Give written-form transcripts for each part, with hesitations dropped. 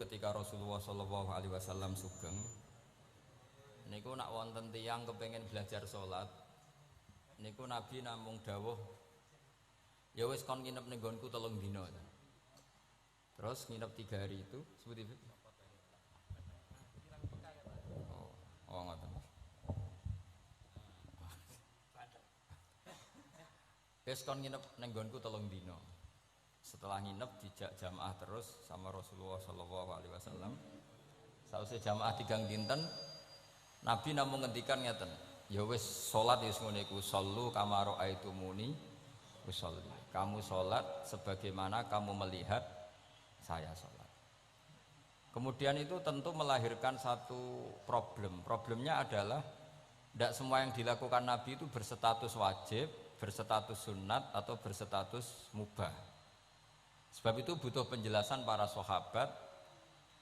ketika Rasulullah Shallallahu Alaihi Wasallam sugeng, niku nak wonten tiyang kepengen belajar sholat, niku Nabi namung dawuh, ya wis kon nginep ning nggonku 3 dina. Terus nginep 3 hari itu, seperti itu. Oh ngoten. Wis kon nginep ning nggonku 3 dina. Setelah nginep dijak jamaah terus sama Rasulullah Shallallahu Alaihi Wasallam. Sausé jamaah 3 dinten, Nabi namung ngendikan ngeten, ya wis salat wis ngene iku, sallu kama raaitumuni usolli. Kamu salat sebagaimana kamu melihat saya salat. Kemudian itu tentu melahirkan satu problem. Problemnya adalah tidak semua yang dilakukan Nabi itu berstatus wajib, berstatus sunat atau berstatus mubah. Sebab itu butuh penjelasan para sahabat.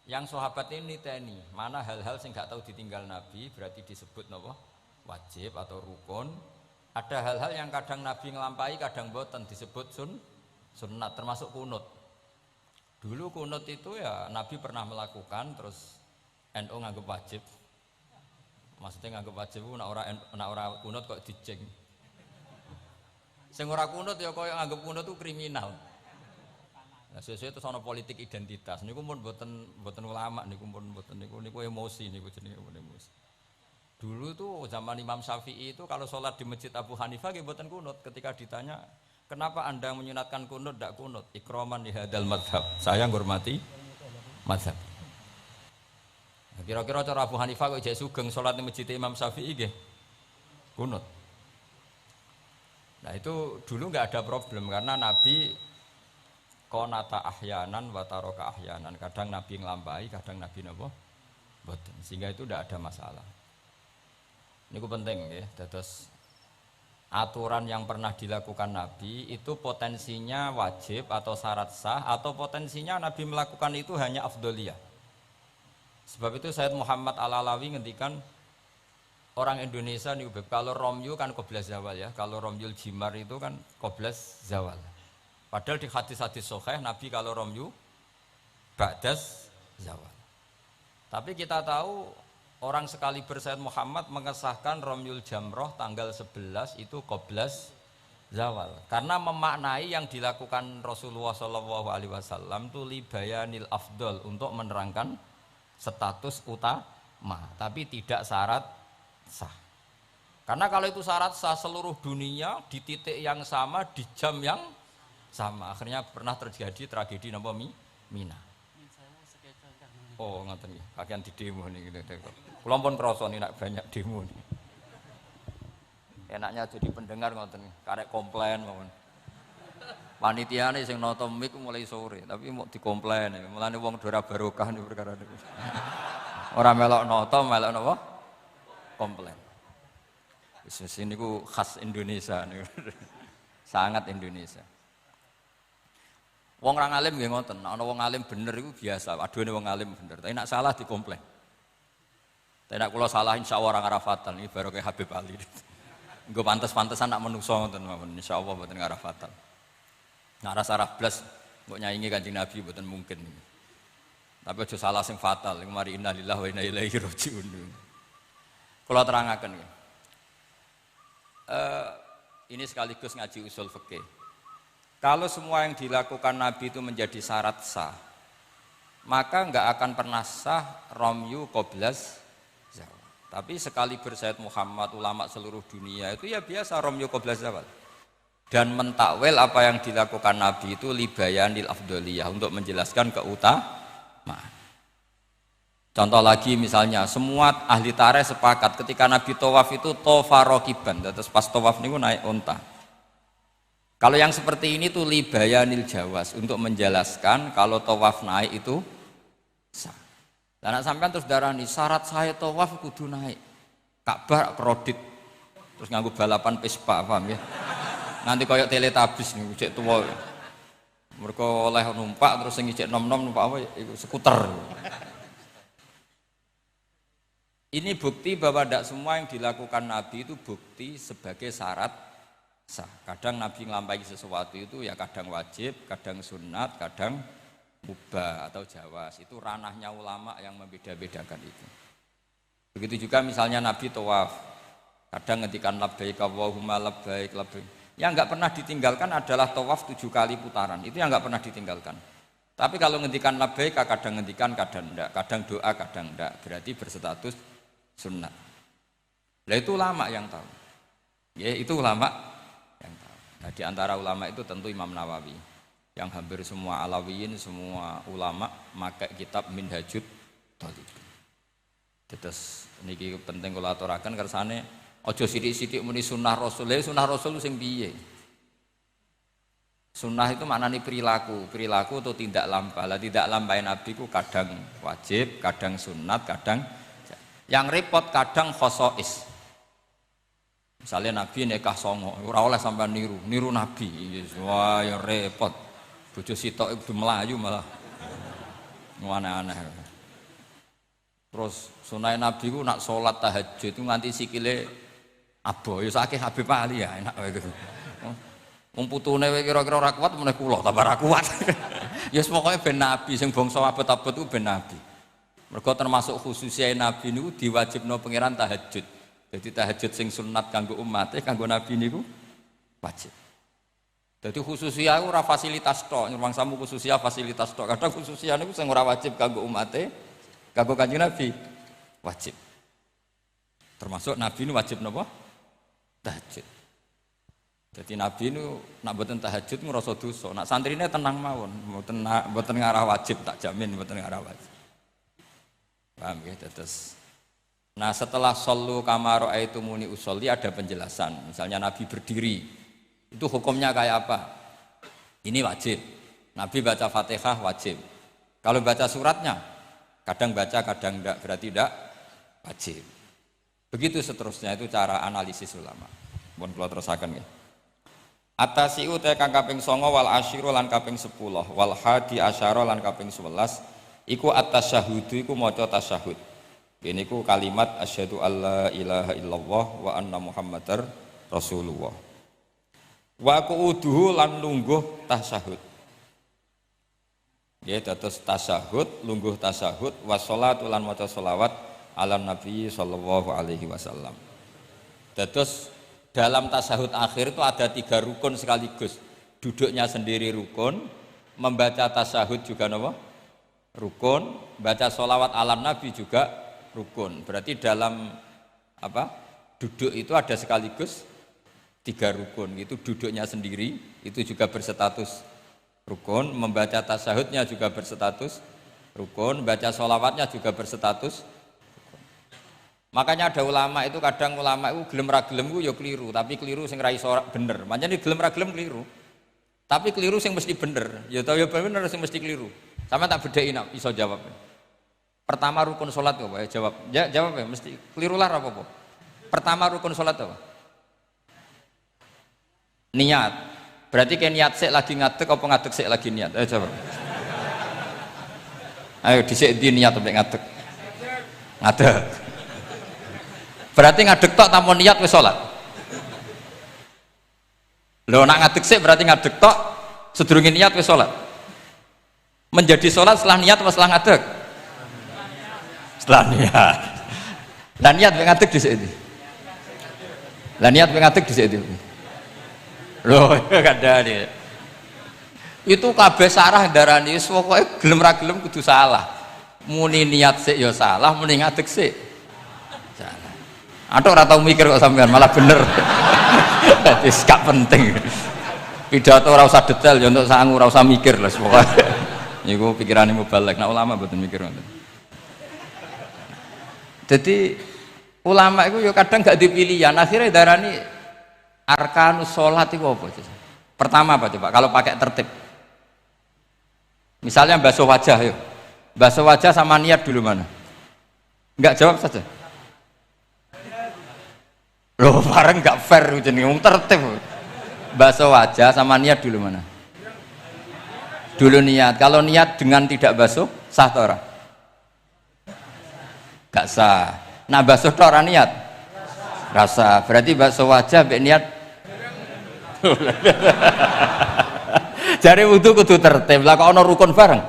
Yang sahabat ini niteni mana hal-hal yang nggak tahu ditinggal Nabi berarti disebut napa wajib atau rukun. Ada hal-hal yang kadang Nabi ngelampahi, kadang boten disebut sunnat, termasuk kunut. Dulu kunut itu ya Nabi pernah melakukan, terus NU nganggep wajib. Maksudnya nganggep wajib itu nak ora kunut kok dijeng. Sing ora kunut ya koyo nganggep kunut itu kriminal. Nah, sesuai itu soal politik identitas. Niku pun boten ulama, niku pun boten niku emosi, niku jenenge emosi. Dulu tuh zaman Imam Syafi'i itu kalau sholat di masjid Abu Hanifah nggih boten kunut. Ketika ditanya, kenapa anda menyunatkan kunut, tidak kunut? Ikroman di hadal madhab. Saya menghormati madhab. Nah, kira-kira cara Abu Hanifah kok jek sugeng sholat di masjid Imam Syafi'i nggih kunut. Nah itu dulu nggak ada problem karena Nabi konata ahyanan wataroka ahyanan, kadang Nabi nglampahi, kadang Nabi napa boten, sehingga itu tidak ada masalah. Ini penting ya, terus aturan yang pernah dilakukan Nabi itu potensinya wajib atau syarat sah, atau potensinya Nabi melakukan itu hanya afdoliyah. Sebab itu Sayyid Muhammad Al-Alawi ngendikan orang Indonesia nih, kalau romyu kan qoblas zawal ya, kalau romyul jimar itu kan qoblas zawal. Padahal di hadis-hadis sahih Nabi kalau romyu ba'das zawal. Tapi kita tahu orang sekaliber Sayyid Muhammad mengesahkan romyul jamroh tanggal 11 itu qoblas zawal. Karena memaknai yang dilakukan Rasulullah Shallallahu Alaihi Wasallam itu libayanil afdol, untuk menerangkan status utama, tapi tidak syarat sah. Karena kalau itu syarat sah, seluruh dunia di titik yang sama di jam yang sama, akhirnya pernah terjadi tragedi napa Mina. Oh ngoten nggih, kakean di demo niki. Kula pun krasa nek banyak demo niki. Enaknya jadi pendengar ngoten, karek komplain mawon. Panitiane sing nata mik mulai sore, tapi mau dikomplain. Mulane wong ora barokah niku perkara niku. Ora melok nata, melok napa? Komplain. Wis niku khas Indonesia niku. Sangat Indonesia. Wong orang alim nggih ngoten, ana wong alim bener iku biasa, aduhane wong alim bener. Tapi nek salah dikomplain. Tapi nek kula salah insyaallah ora ngarah fatal, iki baru kayak Habib Ali. Engko pantes-pantesan nak menungso ngoten mawon, insyaallah mboten ngarah fatal. Ngarah sarah blas mbok nyaingi Kanjeng Nabi mboten mungkin. Tapi aja salah sing fatal, mari innalillahi wa inna ilaihi rajiun. Kula terangaken nggih. Ini sekaligus ngaji usul fikih. Kalau semua yang dilakukan Nabi itu menjadi syarat sah, maka enggak akan pernah sah romyu qoblas zawal. Tapi sekali Sayyid Muhammad, ulama seluruh dunia itu ya biasa romyu qoblas zawal. Dan mentakwil apa yang dilakukan Nabi itu libayanil afdoliyah, untuk menjelaskan keutamaan. Contoh lagi misalnya, semua ahli tarikh sepakat ketika Nabi tawaf itu tofa rokiban, terus pas tawaf niku naik unta. Kalau yang seperti ini tuh libayanil jawas, untuk menjelaskan kalau tawaf naik itu sah. Dan sampean terus darani syarat saya tawaf kudu naik. Ka'bah kredit. Terus nganggo balapan Vespa, paham ya? Nanti koyok teletabis nih, cek tua. Mereka oleh numpak terus sing cek nom-nom numpak apa? Skuter. Ini bukti bahwa tidak semua yang dilakukan Nabi itu bukti sebagai syarat sah. Kadang Nabi ngelampahi sesuatu itu ya kadang wajib, kadang sunat, kadang mubah atau jawas, itu ranahnya ulama yang membeda-bedakan itu. Begitu juga misalnya Nabi tawaf, kadang ngendikan labbaik Allahumma labbaik labbaik. Yang enggak pernah ditinggalkan adalah tawaf 7 kali putaran, itu yang enggak pernah ditinggalkan. Tapi kalau ngendikan labbaik kadang ngendikan, kadang enggak, kadang doa, kadang enggak, berarti berstatus sunnah. Lah itu ulama yang tahu. Ya, itu ulama yang tahu. Nah, di antara ulama itu tentu Imam Nawawi, yang hampir semua alawiyin, semua ulama pakai kitab Minhajut Thalibin. Terus niki penting kula aturaken kersane aja sithik-sithik muni sunnah Rasul. Sunnah Rasul sing piye? Sunnah itu maknanya perilaku atau tidak lampah. Lah tidak lampah Nabi ku kadang wajib, kadang sunat, kadang yang repot kadang khosois. Misalnya Nabi nikah songo, ora oleh sampean niru Nabi. Wah, ya repot. Bojo sitok itu melayu malah aneh-aneh. Terus sunai Nabi ku nak sholat tahajud itu nganti sikile abo, ya sakit Habib Ali ya enak wae gitu. Wong putune kira-kira ora kuat meneh kula tambah ora kuat. Ya pokoke ben Nabi sing bangsa abot-abot ku ben Nabi. Mergo termasuk khususnya Nabi niku diwajibno pangeran tahajud. Jadi tahajud sing sunat kanggo umate, kanggo Nabi niku wajib. Jadi khususnya ora fasilitas tok, nyuwang samu khususnya fasilitas tok. Kadang khususnya niku sing ora wajib kanggo umate, kanggo Kanjeng Nabi wajib. Termasuk Nabi ini wajib napa? Tahajud. Jadi Nabi ini nak mboten tahajud ngrasa dosa. Nak santrine tenang mawon, mboten ngarah wajib, tak jamin mboten ngarah wajib. Paham ya? Terus nah setelah shollu kama ra'aitumuni usolli ada penjelasan. Misalnya Nabi berdiri, itu hukumnya kayak apa? Ini wajib. Nabi baca Fatihah wajib. Kalau baca suratnya, kadang baca, kadang enggak, berarti enggak wajib. Begitu seterusnya, itu cara analisis ulama. Mohon kula terusaken nggih. Atasiu te kang kaping 9 wal asyiru lan kaping 10 wal hadi asyara lan kaping 11 iku at-tasyahhudu iku maca tasyahud. Ini ku kalimat asyhadu alla ilaha illallah wa anna muhammadar rasulullah. Wa qu'uduhu lan lungguh tasyahud. Ya dados tasyahud, lungguh tasyahud, wa sholatu lan maca sholawat ala nabi sallallahu alaihi wasallam. Dados dalam tasyahud akhir itu ada 3 rukun sekaligus. Duduknya sendiri rukun, membaca tasyahud juga napa? Rukun, baca sholawat ala nabi juga rukun. Berarti dalam apa? Duduk itu ada sekaligus 3 rukun. Itu duduknya sendiri itu juga berstatus rukun, membaca tasyahudnya juga berstatus rukun, baca sholawatnya juga berstatus rukun. Makanya ada ulama itu kadang ulama itu gelem ra gelem ku ya keliru, tapi keliru sing ra iso bener. Pancene gelem ra gelem keliru. Tapi keliru sing mesti bener. Ya tau ya bener sing mesti keliru. Sama tak bedheki nak iso jawab. Pertama rukun salat apa ya jawab. Ya jawab ya mesti keliru lah apa-apa. Pertama rukun salat apa? Niat. Berarti kayak niat sik lagi ngadeg apa ngadeg sik lagi niat? Ayo jawab. Ayo dhisik ndi niat sampai ngadeg. Ngadeg. Berarti ngadeg tok tanpa niat wis salat. Lho nak ngadeg sik berarti ngadeg tok sedurunge niat wis salat. Menjadi salat setelah niat apa setelah ngadeg? Setelah niat. Lah niat mek ngadeg dhisik ndi? Lah niat mek ngadeg dhisik ndi? Loh, kadane. Itu kabeh sarah darani wis pokoke gelem ra gelem kudu salah. Muni niat sik ya salah, muni ngadeg sik salah. Atok ora tau mikir kok sampean malah bener. Dadi gak penting. Pidato ora usah detail ya untuk sangu ora usah mikir lah pokoke. Niku pikirane mubalek. Nek ulama mboten mikir ngoten. Jadi ulama itu ya kadang gak dipilihan, akhirnya darani arkanus sholat itu apa? Pertama apa coba? Kalau pakai tertib, misalnya basuh wajah, yuk basuh wajah sama niat dulu mana? Enggak jawab saja. Loh bareng enggak fair jenenge tertib. Basuh wajah sama niat dulu mana? Dulu niat. Kalau niat dengan tidak basuh sah atau ora? Gak sah. Nah basuh tok ora niat? Rasa. Berarti basuh wajah mbek niat. Jare wudu kudu tertib. Lah kok ana rukun bareng?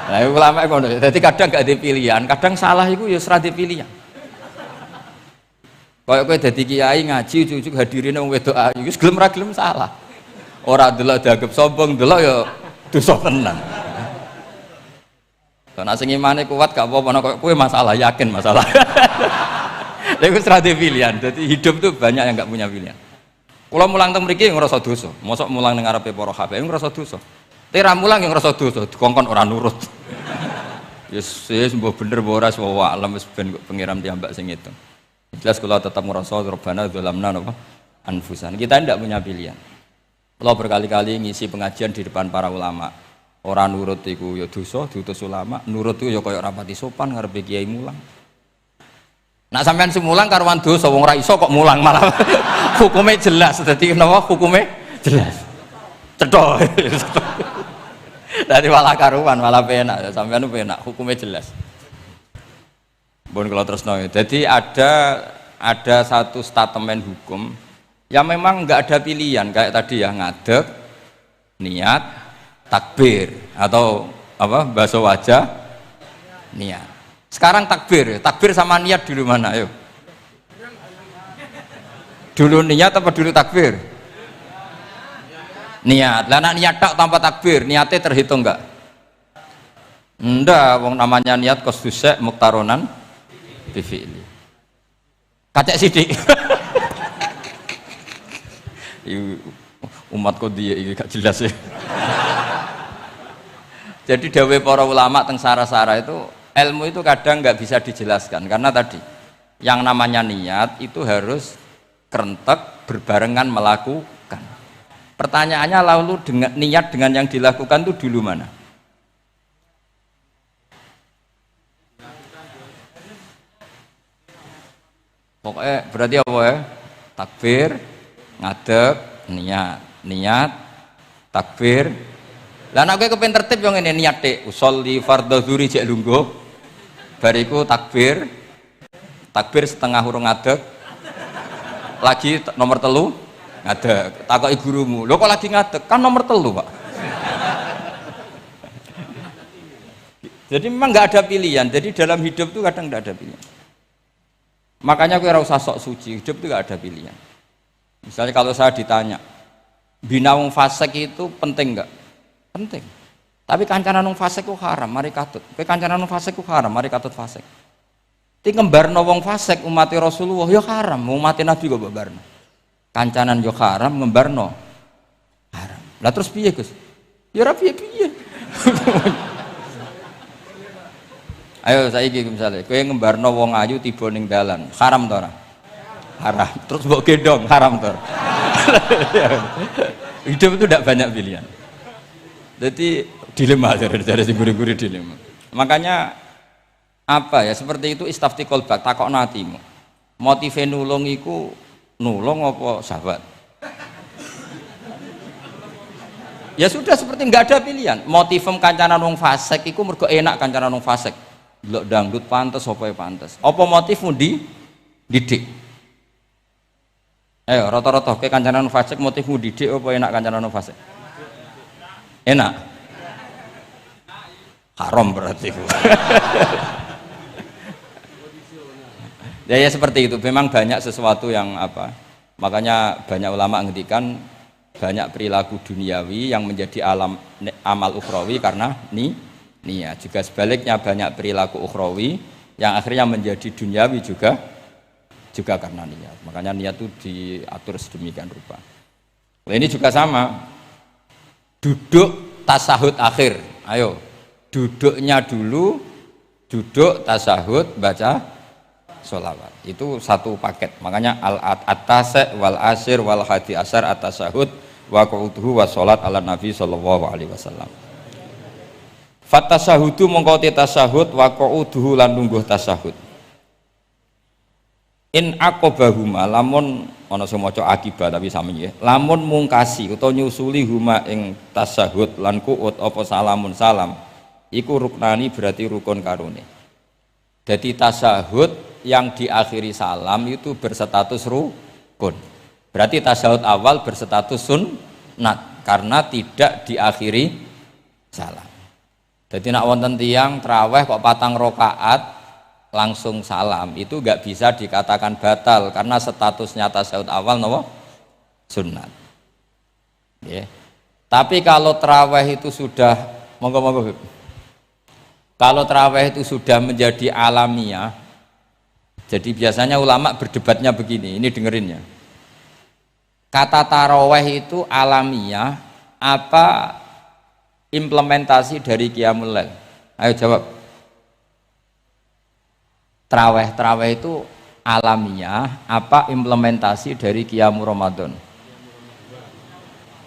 Lah ulama ngono. Dadi kadang gak ada pilihan, kadang salah iku ya ora ada pilihan. Kayak kowe dadi kiai ngaji ujug-ujug hadirine wong wedok ayu, wis gelem ra gelem salah. Ora delok dianggap sombong, delok ya dosa tenan. Nek sing imane kuat gak apa-apa nek kowe masalah, yakin masalah. Lha iku ora ada pilihan. Dadi hidup tuh banyak yang gak punya pilihan. Kula mulang teng mriki ngrasa dosa. Mosok mulang ning ngarepe para habaib ngrasa dosa. Tera mulang yang ngrasa dosa, dikongkon ora nurut. Yes, mbok bener mbok ora wae alam wis ben pengiram piyambak sing itu. Jelas kula tetap ngrasa Rabbana dzalamna napa anfusan. Kita tidak punya pilihan. Kula berkali-kali ngisi pengajian di depan para ulama. Ora nurut iku ya dosa, diutus ulama. Nurut iku ya kaya rapati sopan ngarepe kiai mulang. Nak sampean semulang karuan dosa wong ora iso kok mulang malah. Hukumnya jelas, dadi napa hukumnya jelas. Cethok. Dadi malah karuan, malah penak. Sampean penak, hukumnya jelas. Bon kalau terus nol. Jadi ada satu statement hukum yang memang nggak ada pilihan kayak tadi ya ngadeg, niat, takbir atau apa basuh wajah, niat. Sekarang takbir sama niat dulu mana? Ayo. Dulu niat apa dulu takbir? Niat. Lah nek niat tak tanpa takbir, niatnya terhitung enggak? Ndak, wong namanya niat kosdusek muktaronan bifi'li. Kacek sidik. Umat kok dia iki gak jelas ya. Jadi dawe para ulama teng sara-sara itu ilmu itu kadang nggak bisa dijelaskan karena tadi yang namanya niat itu harus kerentek berbarengan melakukan. Pertanyaannya lalu dengan niat dengan yang dilakukan itu dulu mana? Pokoknya berarti apa ya? Takbir, ngadeg, niat, takbir. Lah nek kowe kepen tertib yo ngene niat tek, usolli fardhu dzuri jek lungguh. Bariku takbir. Takbir setengah urung ngadeg. Lagi nomor 3 ngadeg. Takoki gurumu, "Lho kok lagi ngadeg? Kan nomor 3, Pak." Jadi memang nggak ada pilihan. Jadi dalam hidup tuh kadang nggak ada pilihan. Makanya kowe ora usah sok suci, hidup tuh nggak ada pilihan. Misalnya kalau saya ditanya, bina wong fasik itu penting nggak? Penting. Tapi kancanan wong fasik ku haram, mari katut. Kowe kancanan wong fasik ku haram, mari katut fasik. Ti ngembarno wong fasik umat Rasulullah ya haram, umat Nabi kok mbarno. Kancanan yo haram, ngembarno haram. Lah terus piye, Gus? Ya ora piye-piye. Ayo saiki misalnya kowe ngembarno wong ayu tiba ning dalan, haram ta ora? Haram. Terus mbok gendong, haram ta ora? Hidup itu tidak banyak pilihan. Jadi dilema dari si guru-guru dilema. Makanya apa ya seperti itu istafti kolbak takokno atimu. Motive nulung iku nulung apa sahabat? Ya sudah seperti nggak ada pilihan. Motivem kancanan wong fasik iku mergo enak kancanan wong fasik. Delok dangdut pantes apa ya pantes. Apa motifmu didik? Ayo rata-rata ke kancanan wong fasik motifmu didik apa enak kancanan wong fasik? Enak. Haram berarti. Ya seperti itu. Memang banyak sesuatu yang apa? Makanya banyak ulama ngendikan banyak perilaku duniawi yang menjadi amal ukhrawi karena niat. Juga sebaliknya banyak perilaku ukhrawi yang akhirnya menjadi duniawi juga karena niat. Makanya niat itu diatur sedemikian rupa. Nah, ini juga sama. Duduk tasahud akhir. Ayo, duduknya dulu, duduk tasahud baca sholawat. Itu satu paket. Makanya al-atasek wal asir wal hadi asar at-tasahud wa qu'uduhu wa sholat ala nabi sallallahu alaihi wasallam. Fatasahudu mongko te tasahud wa qu'uduhu lan lungguh tasahud. In aqobahuma lamun ana sing maca akibat tapi sami nggih. Lamun mungkasi utawa nyusuli huma ing tasahud lan qu'ud apa salamun salam iku ruknani berarti rukun karone. Jadi tasahud yang diakhiri salam itu berstatus rukun. Berarti tasahud awal berstatus sunnat karena tidak diakhiri salam. Jadi nak wonten tiyang traweh kok 4 rakaat langsung salam, itu enggak bisa dikatakan batal karena statusnya tasyahud awal napa? Sunat. Ya. Tapi kalau traweh itu sudah monggo-monggo. Kalau traweh itu sudah menjadi alamiah, jadi biasanya ulama berdebatnya begini, ini dengerinnya. Kata taraweh itu alamiah apa implementasi dari Qiyamul Lail? Ayo jawab. Traweh itu alamiah apa implementasi dari Qiyamul Ramadan?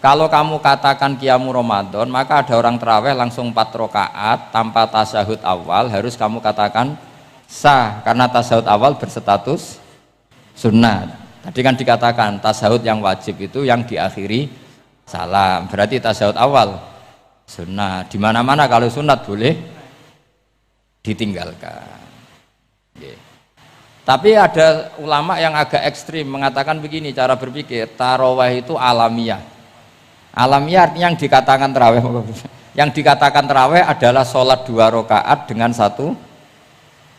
Kalau kamu katakan Qiyamul Ramadan, maka ada orang traweh langsung 4 rakaat tanpa tasyahud awal, harus kamu katakan sah karena tasyahud awal berstatus sunat. Tadi kan dikatakan tasyahud yang wajib itu yang diakhiri salam, berarti tasyahud awal sunat. Di mana-mana kalau sunat boleh ditinggalkan. Tapi ada ulama yang agak ekstrim mengatakan begini cara berpikir, tarawih itu alamiah. Alamiah artinya yang dikatakan tarawih, yang dikatakan tarawih adalah sholat 2 rakaat dengan 1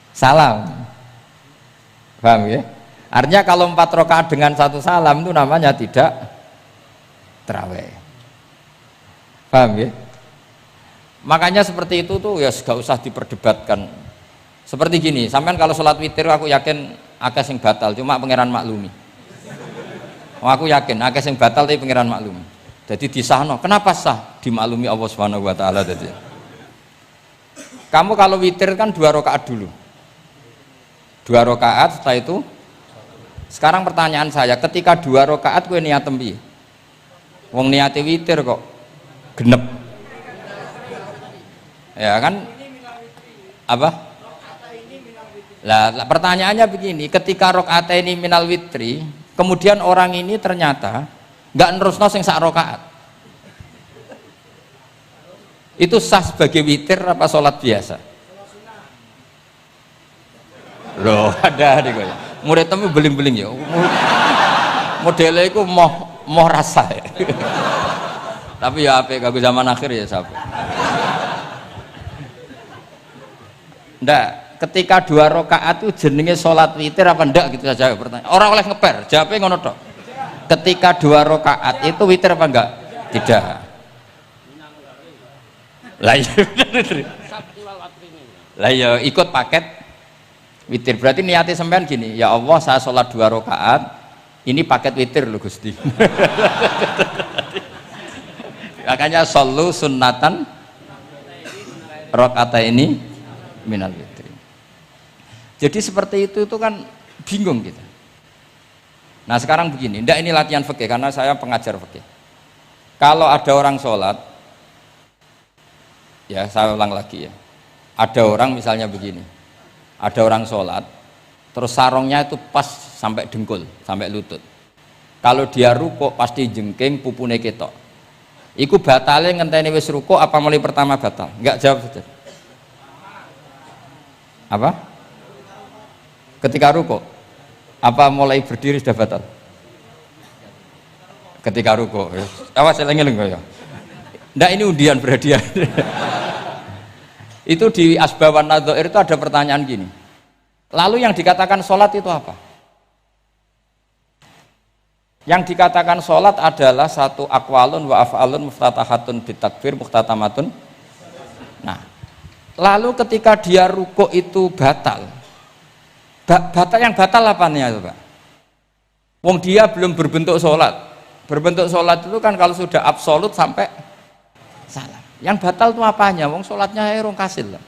salam. Paham ya? Artinya kalau 4 rakaat dengan 1 salam itu namanya tidak tarawih. Paham ya? Makanya seperti itu tuh ya gak usah diperdebatkan. Seperti gini, sampean kalau sholat witir aku yakin akeh sing batal, cuma pangeran maklumi. Aku yakin akeh sing batal tapi pangeran maklumi. Jadi disahno, kenapa sah? Dimaklumi Allah Subhanahu wa taala tadi. Kamu kalau witir kan 2 rakaat dulu. 2 rakaat setelah itu. Sekarang pertanyaan saya, ketika 2 rakaat kowe niat piye? Wong niate witir kok genep. Ya kan? Apa? Lah pertanyaannya begini, ketika rakaat ini minal witri, kemudian orang ini ternyata nggak nerusno sing sak rakaat, itu sah sebagai witir apa sholat biasa? Loh ada nih kok murid temu beling-beling ya modelnya itu mau rasa ya. Tapi ya apa kagak zaman akhir ya sampai ndak ketika 2 rakaat itu jenenge sholat witir apa ndak gitu saja pertanyaan. Orang oleh ngeper jawabnya ngono tok. Ketika 2 rakaat itu witir apa enggak? Tidak. Lah iya bener. Lah ya ikut paket witir. Berarti niatnya sampean gini, ya Allah saya sholat 2 rakaat, ini paket witir loh Gusti. Makanya shollu sunnatan rakaat ini minal witri. Jadi seperti itu kan bingung kita. Nah sekarang begini, ndak ini latihan fikih karena saya pengajar fikih. Kalau ada orang sholat, ya saya ulang lagi ya, ada orang misalnya begini, ada orang sholat, terus sarungnya itu pas sampai dengkul, sampai lutut. Kalau dia rukuk pasti jengking pupune ketok. Iku batale ngenteni wis rukuk apa mulai pertama batal? Enggak, jawab saja. Apa? Ketika rukuk apa mulai berdiri sudah batal? Ketika rukuk. Awas eling-eling ya. Ndak ini undian berhadiah. Itu di Asbawan Nadzair itu ada pertanyaan gini. Lalu yang dikatakan sholat itu apa? Yang dikatakan sholat adalah satu akwalun wa af'alun muftatahatun bitakbir muhtatamatun. Nah, lalu ketika dia rukuk itu batal. Batal yang batal apanya itu Pak? Wong dia belum berbentuk sholat. Berbentuk sholat itu kan kalau sudah absolut sampai salam. Yang batal itu apanya? Wong sholatnya erong kasil lah.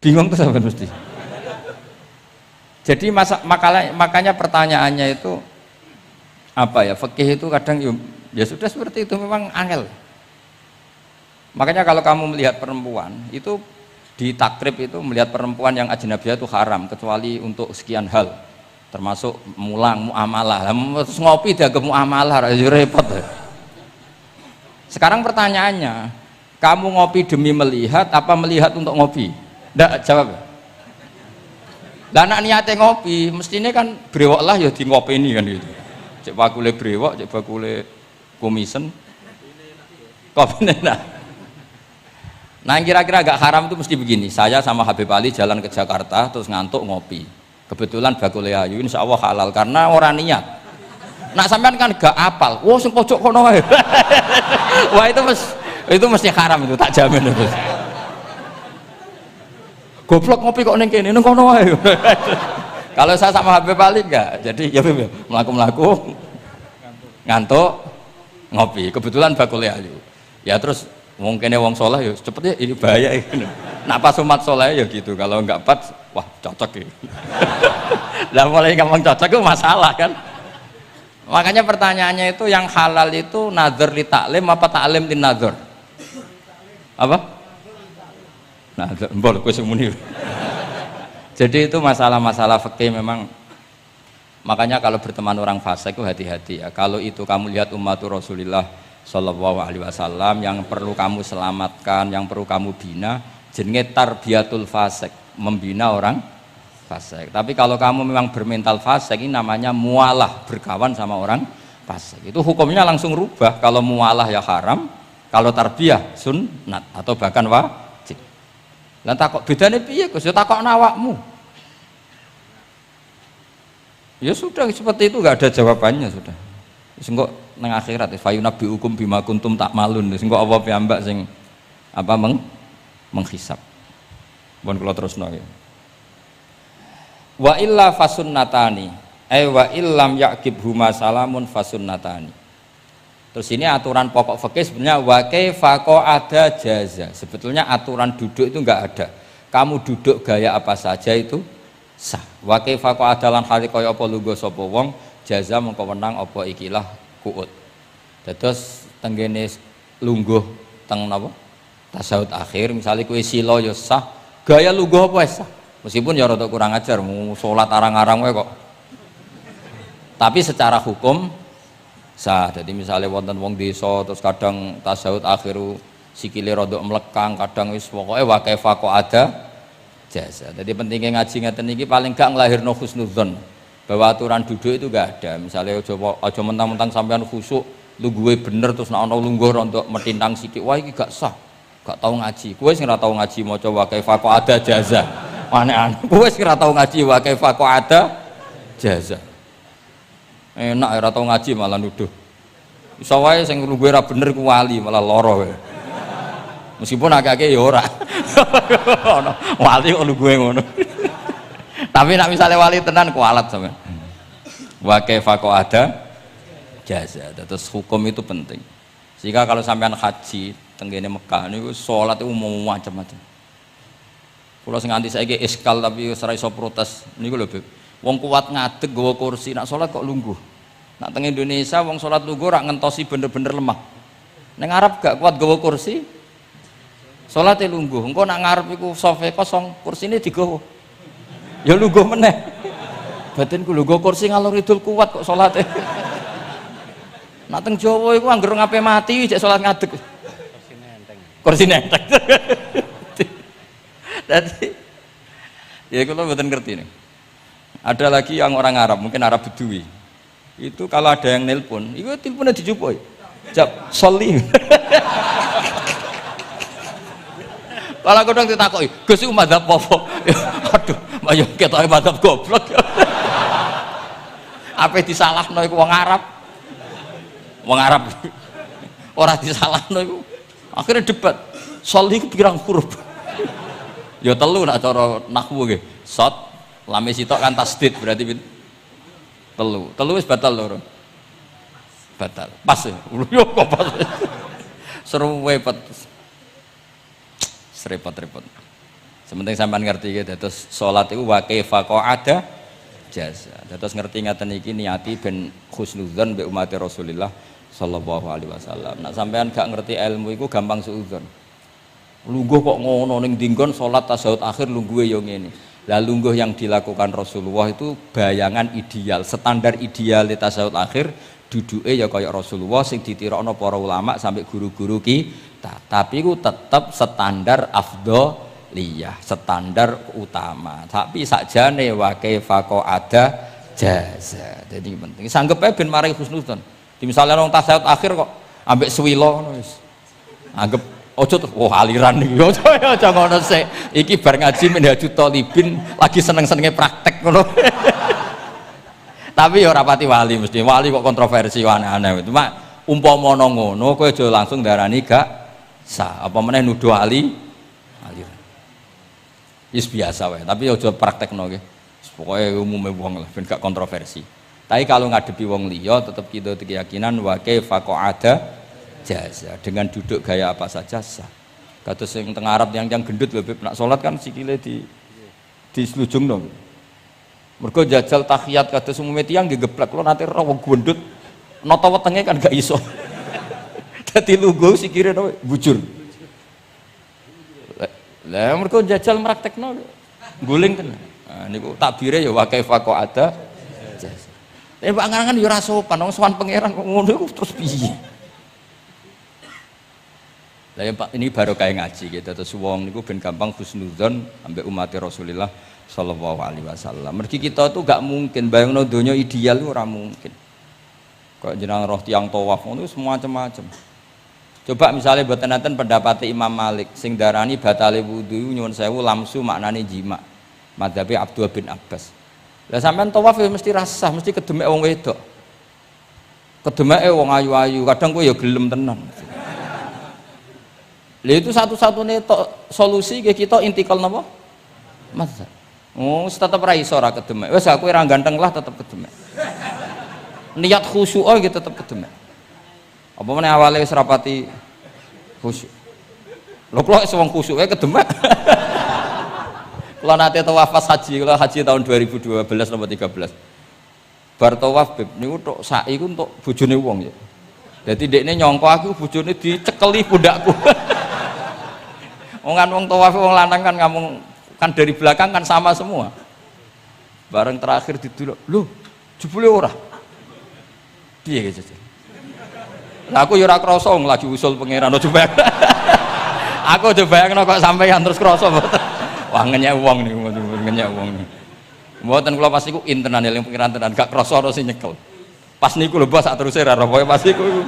Bingung tuh sampai mesti. Jadi makanya pertanyaannya itu apa ya? Fikih itu kadang ya sudah seperti itu memang angel. Makanya kalau kamu melihat perempuan itu di takrib itu melihat perempuan yang ajnabiyah itu haram kecuali untuk sekian hal termasuk mulang muamalah. Terus ngopi dia ke muamalah repot. Sekarang pertanyaannya, kamu ngopi demi melihat apa melihat untuk ngopi? Ndak jawab. Lah anak niate ngopi, mestinya kan brewok lah ya di ngopi ini kan gitu. Cek bakule brewok, cek bakule komisen. Kopi enak. Nah yang kira-kira agak haram itu mesti begini, saya sama Habib Ali jalan ke Jakarta terus ngantuk ngopi, kebetulan bakule ayu, insya Allah halal karena orang niat. Nak sampean kan gak apal, wah sing pojok kono wae. Wah itu mesti haram itu, tak jamin itu. Goblok ngopi kok ning kene, ning kono wae. Kalau saya sama Habib Ali enggak, jadi ya melaku ngantuk ngopi, kebetulan bakule ayu. Ya terus mungkin wong soleh ya cepetnya ini bahaya ini. Nak pas umat soleh ya gitu, kalau enggak pas wah cocok gitu. Lah mulai ngomong cocok itu masalah kan. Makanya pertanyaannya itu yang halal itu nazar li taklim apa taklim li nazar? Apa? Nazar, mbol kowe sing muni. Jadi itu masalah-masalah fikih memang. Makanya kalau berteman orang fasik itu hati-hati ya. Kalau itu kamu lihat umatur Rasulullah Shallallahu Alaihi Wasallam yang perlu kamu selamatkan, yang perlu kamu bina, jenenge tarbiyatul fasik, membina orang fasik. Tapi kalau kamu memang bermental fasik, ini namanya mualah, berkawan sama orang fasik. Itu hukumnya langsung rubah. Kalau mualah ya haram, kalau tarbiyah sunnat atau bahkan wajib. Lah takok bedane piye Gus? Ya takokno awakmu. Ya sudah seperti itu, nggak ada jawabannya sudah. Sengko nang akhirat fa yunabbiukum bima kuntum takmalun. Sengko apa piyambak sing apa menghisab. Pun kula terusno ya. Wa illa fasunnatani. Wa illam yaqib huma salamun fasunnatani. Terus ini aturan pokok fikih sebenarnya wa kaifa ada jaza. Sebetulnya aturan duduk itu enggak ada. Kamu duduk gaya apa saja itu sah. Wa kaifa adalan hali kaya apa lungguh sapa wong jaza mengko wenang apa ikilah kuut. Terus tenggene lungguh teng napa? Tasawuf akhir misalnya kowe sila ya sah, gaya lungguh apa sah. Meskipun ya rada kurang ajar mau salat arang-arang wae kok. Tapi secara hukum sah. Jadi misalnya wonten wong desa terus kadang tasawuf akhir sikile rada mlekang, kadang wis pokoke wa kaifa ada jasa. Jadi pentingnya ngaji ngeten iki paling gak nglahirno husnudzon. Bahwa aturan duduk itu gak ada. Misalnya aja mentang-mentang sampean khusuk lungguhe bener terus nek ana lungguh rontok metintang sithik wah iki gak sah. Gak tau ngaji. Kowe sing ora tau ngaji maca wa kaifa ada jaza. Aneh-aneh. Kowe sing ora tau ngaji wa kaifa ada jaza. Enak ora tau ngaji malah nuduh. Iso wae sing lungguhe ora bener ku wali malah lara wae. Meskipun agak-agak ya ora. Wali kok lungguhe ngono. Tapi nak misalnya wali tenan kualat sampean. Wa kaifa ada jaza. Terus hukum itu penting. Sehingga kalau sampean haji tenggene Mekah niku salat itu umum macam-macam. Kula sing nganti saiki iskal tapi ora iso protes niku lho, Beb. Wong kuat ngadeg nggawa kursi nak salat kok lungguh. Nak teng Indonesia wong salat lungguh ora ngentosi bener-bener lemah. Ning Arab gak kuat nggawa kursi. Salate lungguh. Engko nak ngarep iku sofa kosong, kursine digawa. Ya lungguh meneh. Batinku lho nggawa kursi ngalor idul kuat kok salate. Nak teng Jawa iku anggere ngape mati jek salat ngadeg. Kursine enteng. Jadi ya kalau mboten ngerti nih. Ada lagi yang orang Arab, mungkin Arab Bedui. Itu kalau ada yang nelpon, itu teleponnya dijupuk. Jawab soli. Kalau kadang ditakoki, "Gus iku madzhab apa?" Aduh, ayo ketoke madzhab goblok. Apa disalahno iku wong Arab? Wong Arab. Ora disalahno iku. Akhirnya debat. Soli iku pirang huruf? Ya telu nak cara nahwu nggih. Shot lame sitok kan tasdid berarti telu. Telu wis batal lho. Batal. Pas ya. Yo kok pas. Seru wepet. Serepot-repot. Sementing sampean ngerti iki dados salat iku wa kaifa ada jasa. Dados ngerti ngaten iki niati ben husnudzon mbek umat Rasulullah sallallahu alaihi wasallam. Nek sampean gak ngerti ilmu iku gampang suudzon. Lungguh kok ngono ning dinggon salat tasyahud akhir lungguhe yo ngene. Lah lungguh yang dilakukan Rasulullah itu bayangan ideal, standar ideal tasyahud akhir duduke ya kaya Rasulullah sing ditirakno para ulama sampai guru-guru kita. Tapi ku tetep standar afdholiyah, standar utama. Tapi sakjane wa kaifa ada jaza. Jadi penting. Sanggep ae ben marai husnudzon. Di misalnya orang tasyahud akhir kok ambek swilo ngono wis. Anggap Ojo terus aliran iki. Ojo aja ngono sik. Iki bar ngaji Minhajut Thalibin lagi seneng-senenge praktek ngono. Tapi ya ora pati wali mesti. Wali kok kontroversi aneh-aneh. Cuma umpama ngono kowe aja langsung darani gak sah. Apa meneh nuduh aliran. Wis biasa wae, tapi aja praktekno nggih. Pokoke umume wong lah ben gak kontroversi. Tapi kalau ngadepi wong liya tetap kita keyakinan wa kaifa qa'ada jaza. Dengan duduk gaya apa saja sah. Kados sing teng Arab yang gendut lho Beb, nak salat kan sikile di slujungno. Mergo jajal tahiyat kados umume tiyang nggih geblek kula nate ora wong gendut nata wetenge kan gak iso. Dadi lungguh sikire bujur. Lah mergo jajal praktekno guling tenan. Nah niku takbire ya wa kaifa qa'ada jaza. Pak ngangan ya ora sopan, wong sowan pangeran kok ngono iku terus piye? Lah ya Pak ini baru kayak ngaji gitu terus wong niku ben gampang husnudzon ambek umat Rasulullah sallallahu alaihi wasallam. Mergi kita tuh gak mungkin bayangno donya ideal itu ora mungkin. Kok jenengan roh tiyang tawaf ngono semua macam-macam. Coba misalnya mboten enten pendapat Imam Malik sing darani batale wudu nyuwun sewu lamsu maknane jima. Madzhabi Abdul bin Abbas. Lah sampean tawaf ya mesti rasah, mesti kedemek wong wedok. Kedemeke wong ayu-ayu, kadang kowe ya gelem tenan. Lha itu satu-satunya solusi kita intikal napa? Mazhab. Oh, tetep ra iso ora kedemek. Wis aku ora ganteng lah tetep kedemek. Niat khusyuk gitu tetep kedemek. Apa meneh awale wis rapati khusyuk. Lho kok wis wong khusyuke kedemek. Kula nate tawaf pas haji, kula haji tahun 2012 nomor 13. Bar tawaf Beb niku tok sa'i ku untuk bojone wong ya. Dadi ndekne nyangka aku bojone dicekeli pundakku. Wong tawaf wong lanang kan ngomong kan dari belakang kan sama semua. Bareng terakhir didelok, lho jebule ora. Piye gitu. Lah aku ya ora krasa lagi usul pangeran coba. Aku coba bayangno kok sampeyan terus krasa mboten. Wah ngenyek wong niku, ngenyek wong niku. Mboten kula pas niku intenan eling pangeran tenan gak krasa ora sing nyekel. Pas niku lho bos sak teruse ra pokoke pas niku.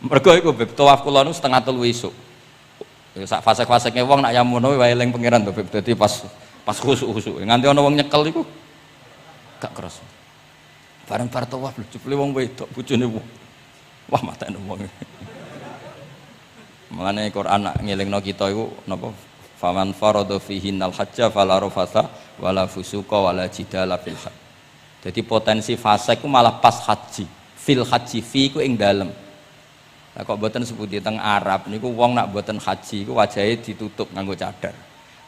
Mergo iku Beb tawaf kula niku setengah 3 esuk. Ya sak fasek-faseke wong nak yamono wae eling pangeran to Beb. Dadi pas khusuk-khusuk. Nganti ana wong nyekel iku gak krasa. Bareng bar tawaf lho jebule wong wedok bojone wong. Wah matane wong. Mangane Quran nak ngelingno kita iku napa? Faman farada fihinnal hajja fala rafatha wala fusuqa wala jidala fil hajj. Jadi potensi fasik ku malah pas haji. Fil haji fi ku ing dalem. Lah kok mboten sebuti teng Arab niku wong nak mboten haji iku wajahe ditutup nganggo cadar.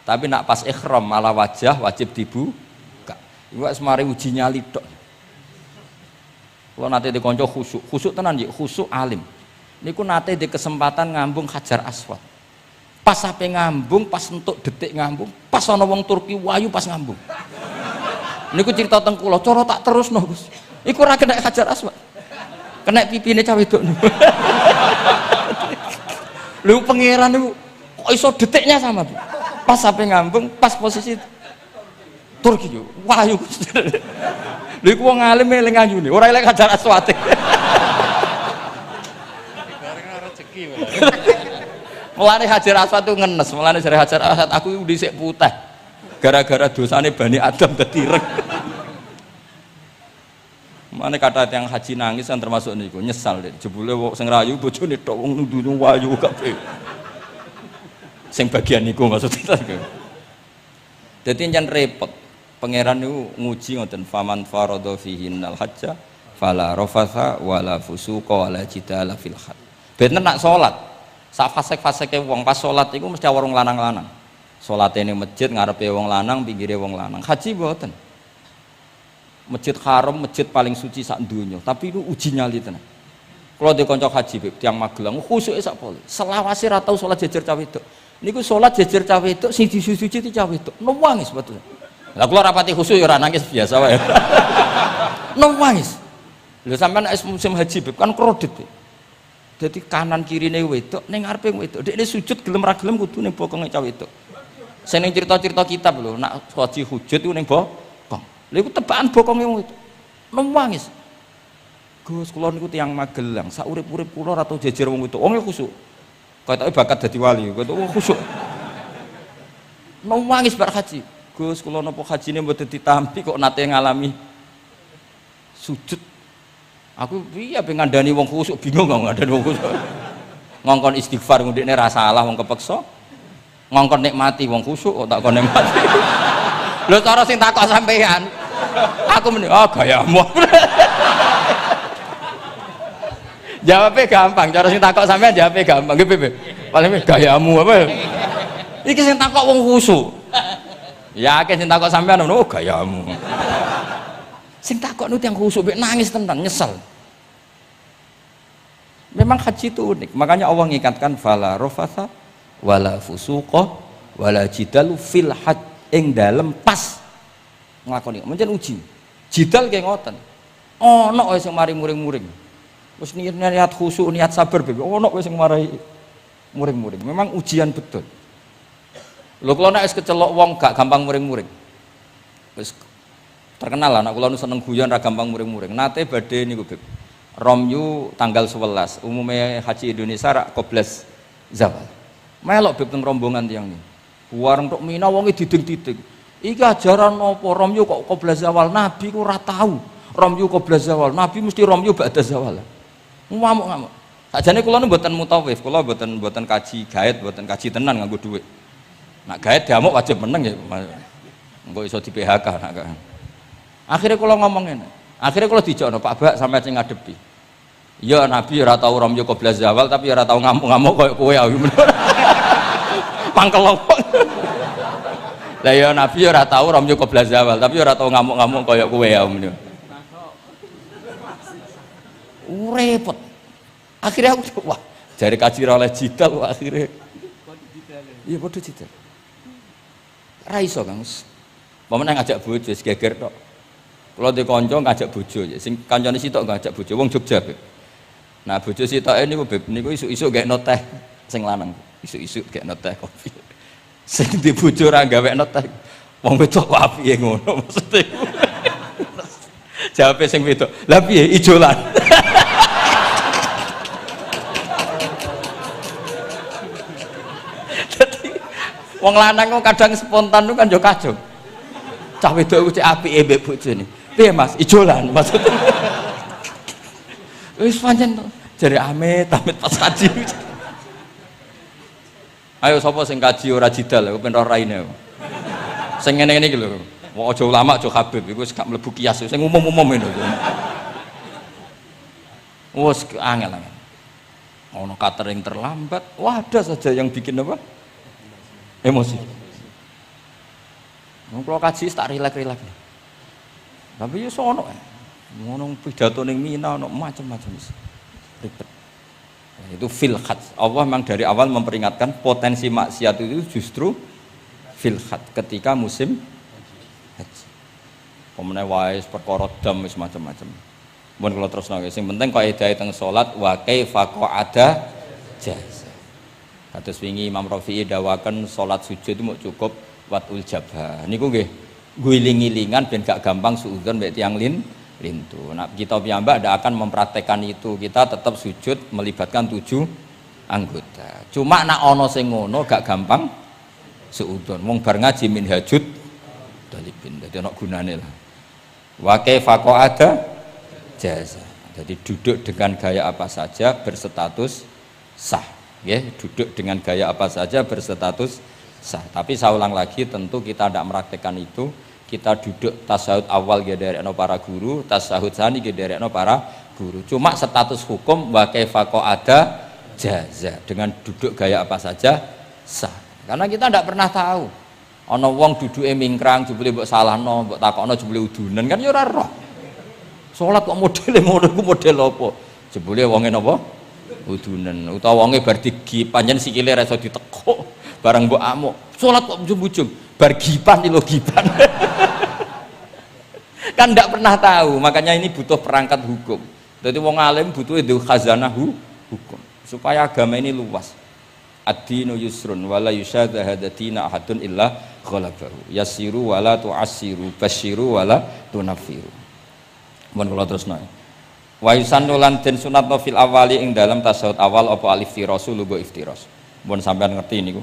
Tapi nak pas ihram malah wajah wajib dibuka. Iku wis mari uji nyali tok. Kalau nate di konco khusuk tenan nggih, khusuk alim. Niku nate di kesempatan ngambung Hajar Aswad. Pas sampe ngambung, pas entuk detik ngambung, pas ana wong Turki wayu pas ngambung. Niku cerita teng kula, cara tak terusno Gus. Iku ora kena Hajar Aswad. Kena pipine cah wedok niku. Lho pangeran niku kok iso detiknya sama, Bu. Pas sampe ngambung, pas posisi Turki yo, wayu Gus. Lha iku wong alim eling ayune, ora eling Hajar Aswad. Bareng rezeki wae. Mulane Hajar Aswad itu ngenes, mulane jare Hajar Aswad aku iku dhisik putih. Gara-gara dosane Bani Adam dadi ireng. Mane kata yang haji nangis kan termasuk niku, nyesal deh. Jebule wong sing rayu bojone tok wong nuduh wayu kabeh. Sing bagian niku maksudnya. Dadi nyen repot. Pangeran niku nguji ngoten faman farada fihinnal hajja fala rafatha wala fusuqa wala jidala fil hajj. Bener nak salat. Sak fasek-faseke wong pas salat iku mesti warung lanang-lanang. Salate ning masjid ngarepe wong lanang, pinggire wong lanang. Haji mboten. Masjid Haram, masjid paling suci sak donya, tapi itu uji nyali tenan. Kula di kanca haji Beb, tiyang Magelang khusuke sak pole. Selawase ra tau salat jejer cah wedok. Niku salat jejer cah wedok sing disuci cah wedok. Nangis betul. Lah kula rapati khusyuk ya ora nangis biasa wae. Nangis. Lho sampean nek musim haji Beb kan kredit. Dadi kanan kirine wedok ning ngarepe wedok. Dekne sujud gelem ra gelem kudu ning bokonge cah wedok. Sing ning cerita-cerita kitab lho, nak haji hujud iku ning bokong. Lha iku tebakan bokonge wedok. Nangis. Gus kula niku tiyang Magelang, sak urip-urip kula ra tau jejer wong wedok. Wong khusyuk. Kok bakat dadi wali, kok khusuk. Mau nangis bar haji. Gus, kula napa hajine mboten ditampi kok nate ngalami sujud. Aku piye ben ngandani wong khusuk bingung kok ngandani wong khusuk. Ngongkon istighfar ngundikne ra salah wong kepeksa. Ngongkon nikmati wong khusuk kok tak kon nikmati. Lho cara sing takok sampean. Aku meni, gayamu. Jawabnya gampang, cara sing takok sampean jawabnya gampang. Nggih, Piye? Paling gayamu apa? Iki sing takok wong khusuk. Ya akeh sing takok sampean ngono, gayamu. Sing takok nu tiyang khusuk mek nangis tenan, nyesel. Memang haji itu unik, makanya Allah ngikatkan fala rafatha wala fusuqa wala jidalu fil hajj ing dalem pas nglakoni. Mencen uji. Jidal kaya ngoten. Ana wae sing mari muring-muring. Wis niat khusyuk, niat sabar bebe. Ono kowe sing marai muring-muring. Memang ujian betul. Lho kula nek wis kecelok wong gak gampang muring-muring. Wis terkenal lah nek kula nu seneng guyon ra gampang muring-muring. Nate badhe niku Beb. Romyu tanggal 11. Umume haji Indonesia rak koblas zawal. Melok Beb teng rombongan tiyang niku. Wareng tok Mina wonge diding-diding. Iki ajaran apa Romyu kok koblas zawal? Nabi ku ora tau. Romyu koblas zawal. Nabi mesti Romyu ba'da zawal. Ngamuk-ngamuk. Sakjane kula nu mboten mutawif, kula mboten kaji gaet, mboten kaji tenan nganggo dhuwit. Nak gaet diamuk wajib meneng ya. Engko iso di PHK nak. Akhire kula ngomong ngene. Akhire kula dijokno Pak Bak sampe sing ngadepi. Ya Nabi ora tau Romyo qobla zawal tapi ora tau ngamuk-ngamuk koyo kowe aku. Mangkel opo. Lah ya Nabi ora tau Romyo qobla zawal tapi ora tau ngamuk-ngamuk koyo kowe aku. Repot. Akhirnya aku wah, jari kaji oleh jidal akhirnya. Iya bodoh jidal. Ra iso Kang. Momen ngajak bojo geger tok. Kalau di konco ngajak bojo, sing kancane sitok ngajak bojo wong Jogja. Nah bojo sitoke niku Beb niku isuk-isuk gekno teh sing lanang. Isuk-isuk gekno teh kopi. Sing di bojo ora gawekno teh. Wong wedok apike ngono maksude. Jawabe sing wedok. Lah piye ijolan. Wong lanang kok kadang spontan kan yo kacau. Cah wedok ku cek apike mbek bojone. Piye Mas? Ijolan maksudnya. Wis pancen jare amit pas kaji. Ayo sapa sing kaji ora jidal aku ben ora raine. Sing ngene-ngene iki lho. Wong aja ulama aja Habib iku wis gak mlebu kias sing umum-umum ngono. Wes angel. Ono catering terlambat. Wah, ada saja yang bikin apa? Emosi. Kalau kaji tak rilek-rilek. Tapi ya sono ngono pidato ning Mina ono macam-macam ribet. Itu fil hajj. Allah memang dari awal memperingatkan potensi maksiat itu justru fil hajj ketika musim haji. Pemene wae perkara dam wis macam-macam. Mun kula terusno sing penting kaidah teng salat wa kaifa qa'ada jaz. Kados wingi Imam Rafi'i dawaken salat sujud itu mau cukup watul jabah. Niku nggih guling-gilingan ben gak gampang suudzon mbek tiyang lintu. Nah, kita piyambak ndak akan mempraktekkan itu. Kita tetap sujud melibatkan 7 anggota. Cuma nak ana sing ngono gak gampang suudzon. Wong bar ngaji minhajud dalibin. Dadi ana gunane lah. Wa kaifa qa'ada jaza. Jadi duduk dengan gaya apa saja berstatus sah. Ya, duduk dengan gaya apa saja berstatus sah. Tapi saya ulang lagi, tentu kita tidak meraktekkan itu. Kita duduk tasahud awal gederekno para guru, tasahud sani gederekno para guru. Cuma status hukum wa kaifa qa'ada jaza. Dengan duduk gaya apa saja sah. Karena kita tidak pernah tahu. Ana wong duduke mingkrang jebule mbok salahno, mbok takokno jebule udunan kan ya ora roh. Salat kok modele ngono iku model apa? Jebule wonge napa? Udunan utawa wonge bar digi pancen sikile ra iso ditekuk barang mbok amuk salat kok ujung-ujung bar gipan lho gipan. Kan ndak pernah tahu, makanya ini butuh perangkat hukum. Jadi wong alim butuh itu khazanah hukum supaya agama ini luas. Ad-dinu yusrun wala yusyadha hadatina ahadun illa ghalabahu yasiru wala tu'assiru basyiru wala tunaffiru. Mun kula terusno. Wa yusannu lan den sunatno fil awali ing dalam tasawuf awal apa alif tirasu lugo iftiras. Mun sampean ngerti niku.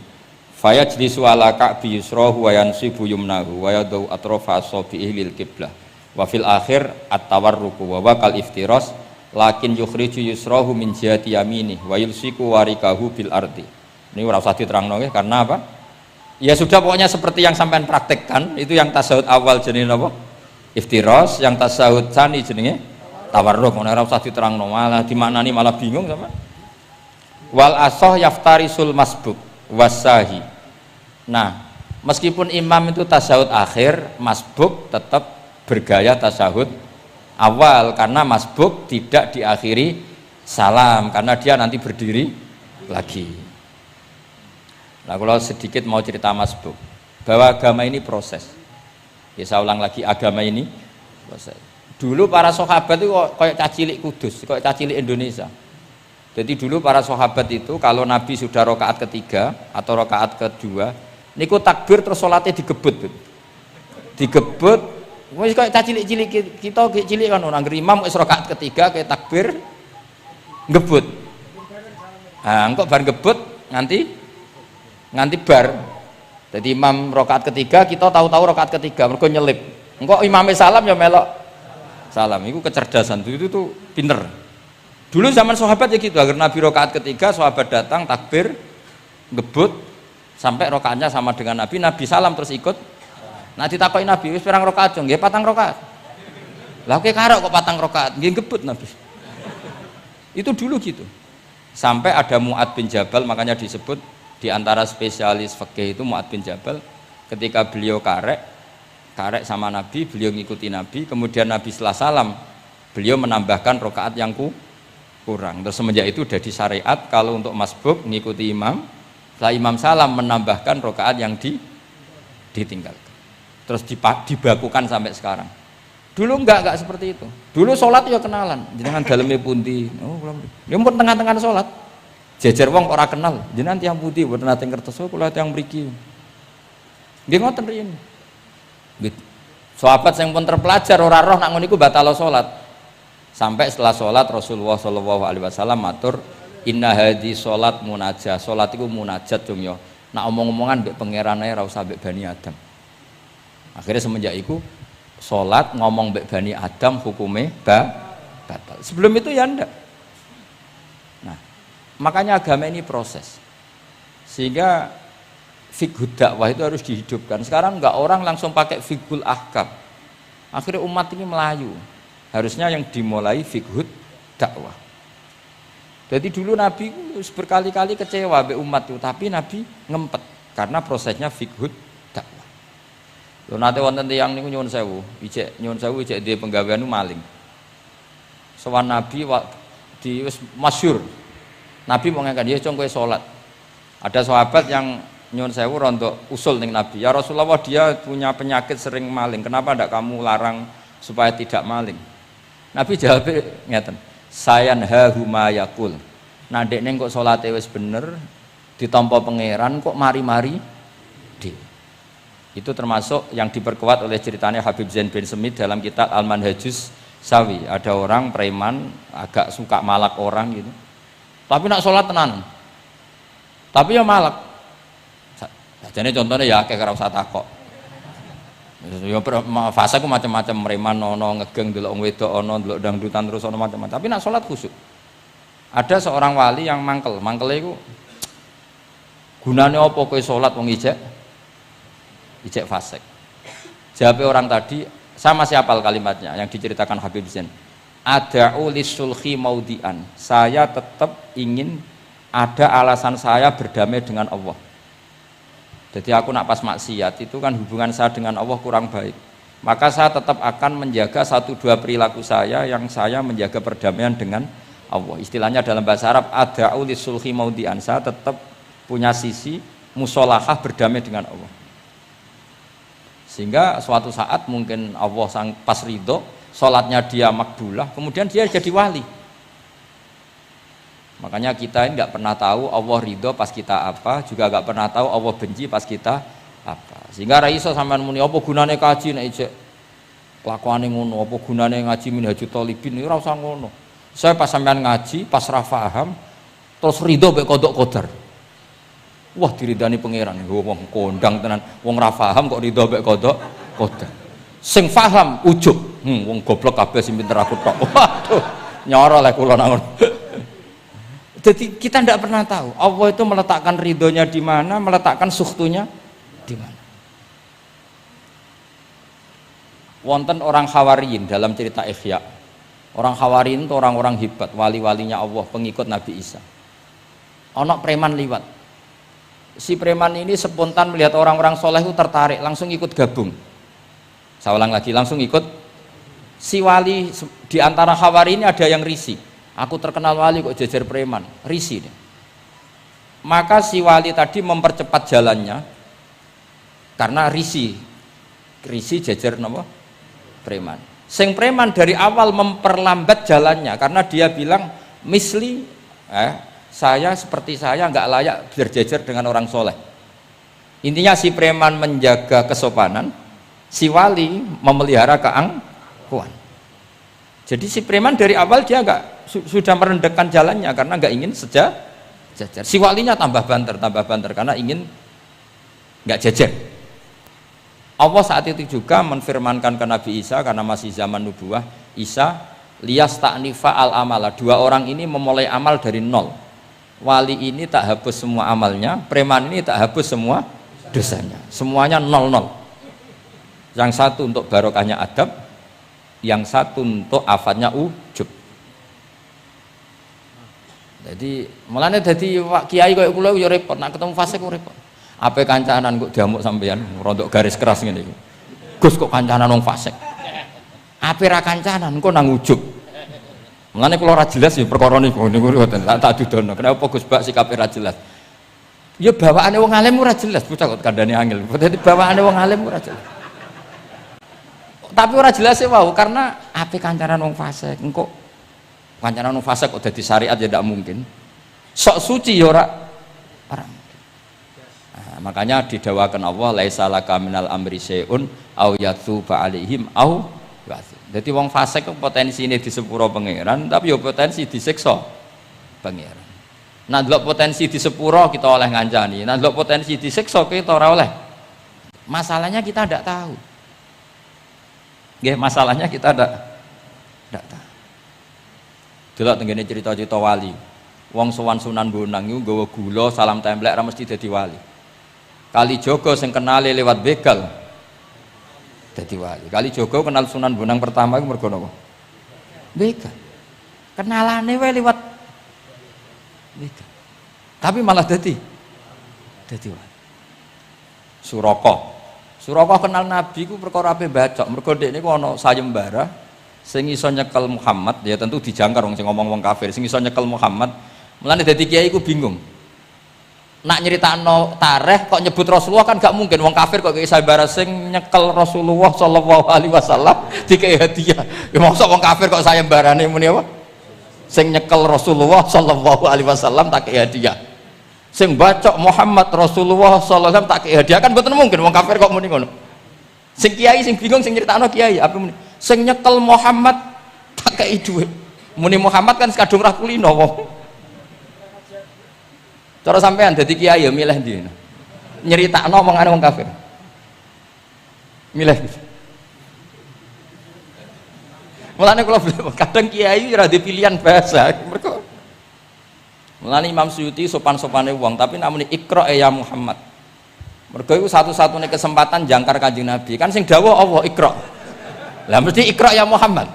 Fayajlisu ala ka'bi yusrahu wa yansibu yumnahu wa yadau atrafa asabihi lil qiblah. Wa fil akhir at-tawarruku wa wakal iftiras lakin yukhriju yusrahu min jihati yamini wa yulsiku warikahu bil ardi. Ini ora usah diterangno nggih karena apa? Ya sudah pokoknya seperti yang sampean praktekkan, itu yang tasawuf awal jenenge napa? Iftiras, yang tasawuf tsani jenenge tawarruk. Ora usah diterangno, malah dimaknani malah bingung sama. Wal asoh yaftarisul masbuk wasahi. Nah, meskipun imam itu tasyahud akhir, masbuk tetap bergaya tasyahud awal karena masbuk tidak diakhiri salam karena dia nanti berdiri lagi. Nah, kalau sedikit mau cerita masbuk bahwa agama ini proses. Ya saya ulang lagi, agama ini proses. Dulu para sahabat itu kayak cacilik Kudus, kayak cacilik Indonesia. Jadi dulu para sahabat itu kalau Nabi sudah rakaat ketiga atau rakaat kedua, niku takbir terus sholatnya digebut, wis kayak cilik-cilik kita cilik kan orang imam wis rakaat ketiga kayak takbir ngebut. Nah, engkau bar ngebut nganti bar. Jadi imam rakaat ketiga kita tahu-tahu rakaat ketiga mergo nyelip. Engkau imamnya salam ya melok salam. Itu kecerdasan itu tuh pinter. Dulu zaman sahabat ya gitu, agar Nabi rakaat ketiga sahabat datang takbir ngebut sampai rakaatnya sama dengan Nabi, Nabi salam terus ikut. Nah ditakoki Nabi, wis pirang rakaat jong? Nggih 4 rakaat. Lah oke karo kok 4 rakaat, nggih ngebut Nabi. Itu dulu gitu. Sampai ada Mu'ad bin Jabal, makanya disebut di antara spesialis fikih itu Mu'ad bin Jabal, ketika beliau karek sama Nabi, beliau ngikuti Nabi, kemudian Nabi setelah salam, beliau menambahkan rakaat yang kurang. Terus semenjak itu udah di syariat kalau untuk masbuk ngikuti imam, setelah imam salam menambahkan rakaat yang ditinggalkan. Terus dibakukan sampai sekarang. Dulu enggak seperti itu. Dulu sholat ya kenalan, jenengan dalemnya pundi. Oh, belum pun tengah-tengah sholat. Jejer wong ora kenal, jenengan tiyang pundi, mboten nate ngertos kula tiyang mriki. Nggih ngoten riyen. Nggih. Sahabat yang pun terpelajar ora roh nak ngono iku batal sholat. Sampai setelah sholat Rasulullah SAW matur inna hadi sholat munajah, sholat itu munajat dong yo. Nak omong-omongan mbek pangerane ora usah mbek Bani Adam. Akhirnya semenjak itu sholat ngomong mbek Bani Adam hukumnya batal. Sebelum itu ya ndak. Nah, makanya agama ini proses. Sehingga fiqhud dakwah itu harus dihidupkan. Sekarang enggak orang langsung pakai fiqhul ahkam. Akhirnya umat ini melayu. Harusnya yang dimulai fiqhud dakwah. Jadi dulu Nabi berkali-kali kecewa be umat itu, tapi Nabi ngempet karena prosesnya fiqhud dakwah. Lho nate wonten tiyang niku nyuwun sewu, ijek dhewe penggawean maling. Sowan Nabi di wis masyhur. Nabi mau ngangkat dia kowe salat. Ada sahabat yang nyuwun sewu rontok usul ning Nabi. Ya Rasulullah dia punya penyakit sering maling. Kenapa ndak kamu larang supaya tidak maling? Nabi jawab ngeten, sayanhahu ma yaqul. Nah dekne kok salate wis bener ditampa pangeran kok mari-mari di. Itu termasuk yang diperkuat oleh ceritanya Habib Zain bin Semit dalam kitab Al-Manhajus Sawi. Ada orang preman agak suka malak orang gitu. Tapi nak salat tenan. Tapi ya malak. Jane contohnya ya kayak ora usah takok. Ya fase ku macam-macam, preman ono ngegeng delok wong wedok ono delok dangdutan terus ono macam-macam. Tapi nak salat khusyuk. Ada seorang wali yang mangkele iku gunane apa kowe salat wong ijek fasik. Jawab orang tadi, saya masih hafal kalimatnya yang diceritakan Habib Zain. Ada'u lisulhi maudian. Saya tetap ingin ada alasan saya berdamai dengan Allah. Jadi aku nak pas maksiat itu kan hubungan saya dengan Allah kurang baik. Maka saya tetap akan menjaga 1-2 perilaku saya yang saya menjaga perdamaian dengan Allah. Istilahnya dalam bahasa Arab ada'u lisulhi maudian. Saya tetap punya sisi musolahah berdamai dengan Allah. Sehingga suatu saat mungkin Allah sang pas ridho, sholatnya dia makbulah, kemudian dia jadi wali. Makanya kita ini nggak pernah tahu Allah ridho pas kita apa, juga nggak pernah tahu Allah benci pas kita apa. Sehingga raiso sampean muni apa gunane kaji nek ijek kelakuane ngono, apa gunane ngaji Minhajul Thalibin iki ora usah ngono. Saya pas sampean ngaji, pas ra paham, terus ridho mek qada qadar. Wah diridani pangeran, wong kondang tenan, wong ra paham kok ridho mek kodok. Sing paham ujug, wong goblok kabeh sing pinter aku tok. Waduh, nyoro lek kula nang. Jadi kita tidak pernah tahu Allah itu meletakkan ridhonya di mana, meletakkan sukhtunya di mana. Wonten orang Hawariyin dalam cerita Ihya. Orang Hawariyin itu orang-orang hebat, wali-walinya Allah, pengikut Nabi Isa. Ono preman liwat. Si preman ini spontan melihat orang-orang soleh itu tertarik, langsung ikut gabung. Saya ulang lagi, langsung ikut. Si wali di antara Hawariyin ini ada yang risih. Aku terkenal wali kok jejer preman, risih deh. Maka si wali tadi mempercepat jalannya karena risih jejer nama preman. Sing preman dari awal memperlambat jalannya karena dia bilang misli saya seperti saya nggak layak berjejer dengan orang soleh. Intinya si preman menjaga kesopanan, si wali memelihara keangkuhan. Jadi si preman dari awal dia nggak sudah merendahkan jalannya karena nggak ingin sejajar. Si walinya tambah banter karena ingin nggak jejer. Allah saat itu juga menfirmankan ke Nabi Isa karena masih zaman nubuah, Isa liyas ta'nifa al amala, dua orang ini memulai amal dari nol. Wali ini tak hapus semua amalnya, preman ini tak hapus semua dosanya, semuanya nol. Yang satu untuk barokahnya adab, yang satu untuk afatnya ujub. Jadi mulane dadi kiai koyo kula yo repot, nak ketemu fasik kok repot. Ape kancanan kok diamuk sampean rontok garis keras ngene iki. Gus kok kancanan wong fasik. Ape ra kancanan kok nang ujug. Mulane kula ora jelas ya perkara niku ngoten tak dudono. Kenapa Gus Bak sikape ra jelas? Ya bawaane wong alim ora jelas, bocah kok kandhane angel. Dadi bawaane wong alim ora jelas. Tapi ora jelas e wau karena ape kancanan wong fasik. Engko kancanan wong fasik kok dadi syariat ya ndak mungkin. Sok suci ya ora makanya didawakan Allah laisa laka minal amri syai'un au yatsuba alaihim au yatsu. Dadi wong fasik potensine di sepuro pangeran tapi ya potensi disiksa pangeran. Nah ndelok potensi di sepuro kita oleh ngancani, nah ndelok potensi disiksa kita ora oleh. Masalahnya kita ndak tahu. Nggih, masalahnya kita ndak tahu. Delok tengene cerita-cerita wali. Wong sowan Sunan Bonang iku nggawa gula salam templek ra mesti dadi wali. Kalijogo sing kenale lewat begal dadi wali. Kalijogo kenal Sunan Bonang pertama iku mergo napa? Begal. Kenalane wae lewat begal. Tapi malah dadi wali. Suraka kenal Nabi ku perkara ape bacok. Mergo dekne ku ana sayembara sing iso nyekel Muhammad, ya tentu dijangkar wong sing ngomong wong kafir, sing iso nyekel Muhammad. Mulane dadi kiai ku bingung. Nak nyeritakno tarikh kok nyebut Rasulullah kan gak mungkin wong kafir kok kisah bara sing nyekel Rasulullah sallallahu alaihi wasallam dikei hadiah. Ya mosok wong kafir kok sayembarane muni apa? Sing nyekel Rasulullah sallallahu alaihi wasallam tak kei hadiah. Sing bacok Muhammad Rasulullah sallallahu alaihi wasallam tak kei hadiah kan mboten mungkin wong kafir kok muni ngono. Sing kiai sing bingung sing nyeritakno kiai apa muni? Sing nyekel Muhammad tak kei dhuwit. Muni Muhammad kan kadung ra kulino wong. Cara sampean dadi kiai ya milih ndi? Nyeritakno omongane wong kafir. Milih. Mulane kula kadang kiai ora di pilihan bahasa. Mergo mulane Imam Suyuti sopan-sopane wong tapi namune Iqra ya Muhammad. Mergo iku satu-satunya kesempatan jangkar Kanjeng Nabi. Kan sing dawuh Allah Iqra. Lah mesti Iqra ya Muhammad.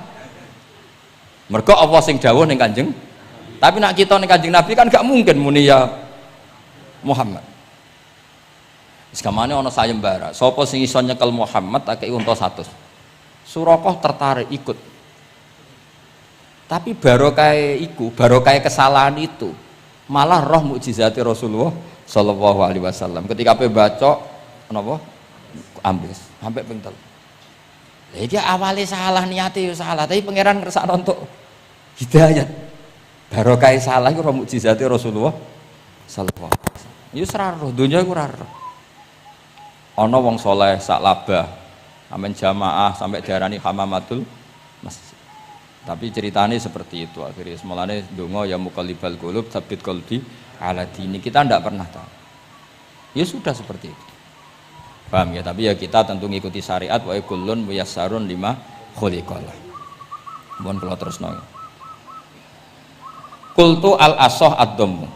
Mergo Allah sing dawuh ning Kanjeng. Tapi nak kita ning Kanjeng Nabi kan gak mungkin muni ya Muhammad. Sekamane ana sayembara. Sapa sing iso nyekel Muhammad tak kei unta 100. Suraqah tertarik ikut. Tapi barokah iku, barokah kesalahan itu malah roh mukjizati Rasulullah sallallahu alaihi wasallam. Ketika ape baca napa ambles sampai ping 3. Lah iki awale salah niate ya salah, tapi pangeran ngersakno untuk hidayat. Barokah salah iku roh mukjizati Rasulullah sallallahu alaihi wasallam. Ya seraro, dunia itu raro. Ono wong soleh sak labah, amen jamaah sampai diarani hamamatul masjid. Tapi ceritanya seperti itu akhirnya. Semalane donga ya muqallibal qulub tsabbit qalbi ala dini. Kita tidak pernah tahu. Ya sudah seperti itu. Paham ya? Tapi ya kita tentu ngikuti syariat wa kullun muyassarun lima khuliqalah. Mohon kula terusno. Qultu al-asah ad-dhammu.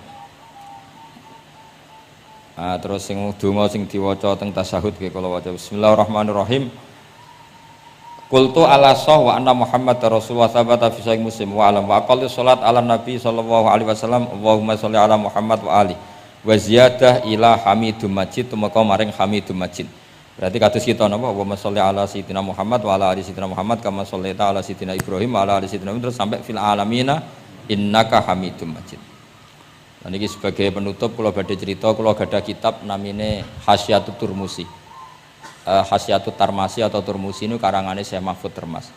Terus sing donga sing diwaca teng tasyahud nggih kula waca bismillahirrahmanirrahim. Qultu al-asah wa anna Muhammad Rasulullah sabata fi sahih Muslim wa alam wa aqallu salat ala nabi sallallahu alaihi wasallam Allahumma sholli ala Muhammad wa ali wa ziyadah ila hamidum majid tumeka maring hamidum majid. Berarti kados kita napa Allahumma sholli ala sayyidina Muhammad wa ala ali sayyidina Muhammad kama shollaita ala sayyidina Ibrahim wa ala ali sayyidina Ibrahim terus sampai fil alamina innaka hamidum majid. Nah ini sebagai penutup kalau badhe cerita kalau ada kitab namine Hasyatut Turmusi. Hasyatut Tarmasi atau Turmusi ini karangannya Syekh Mahfud Termas.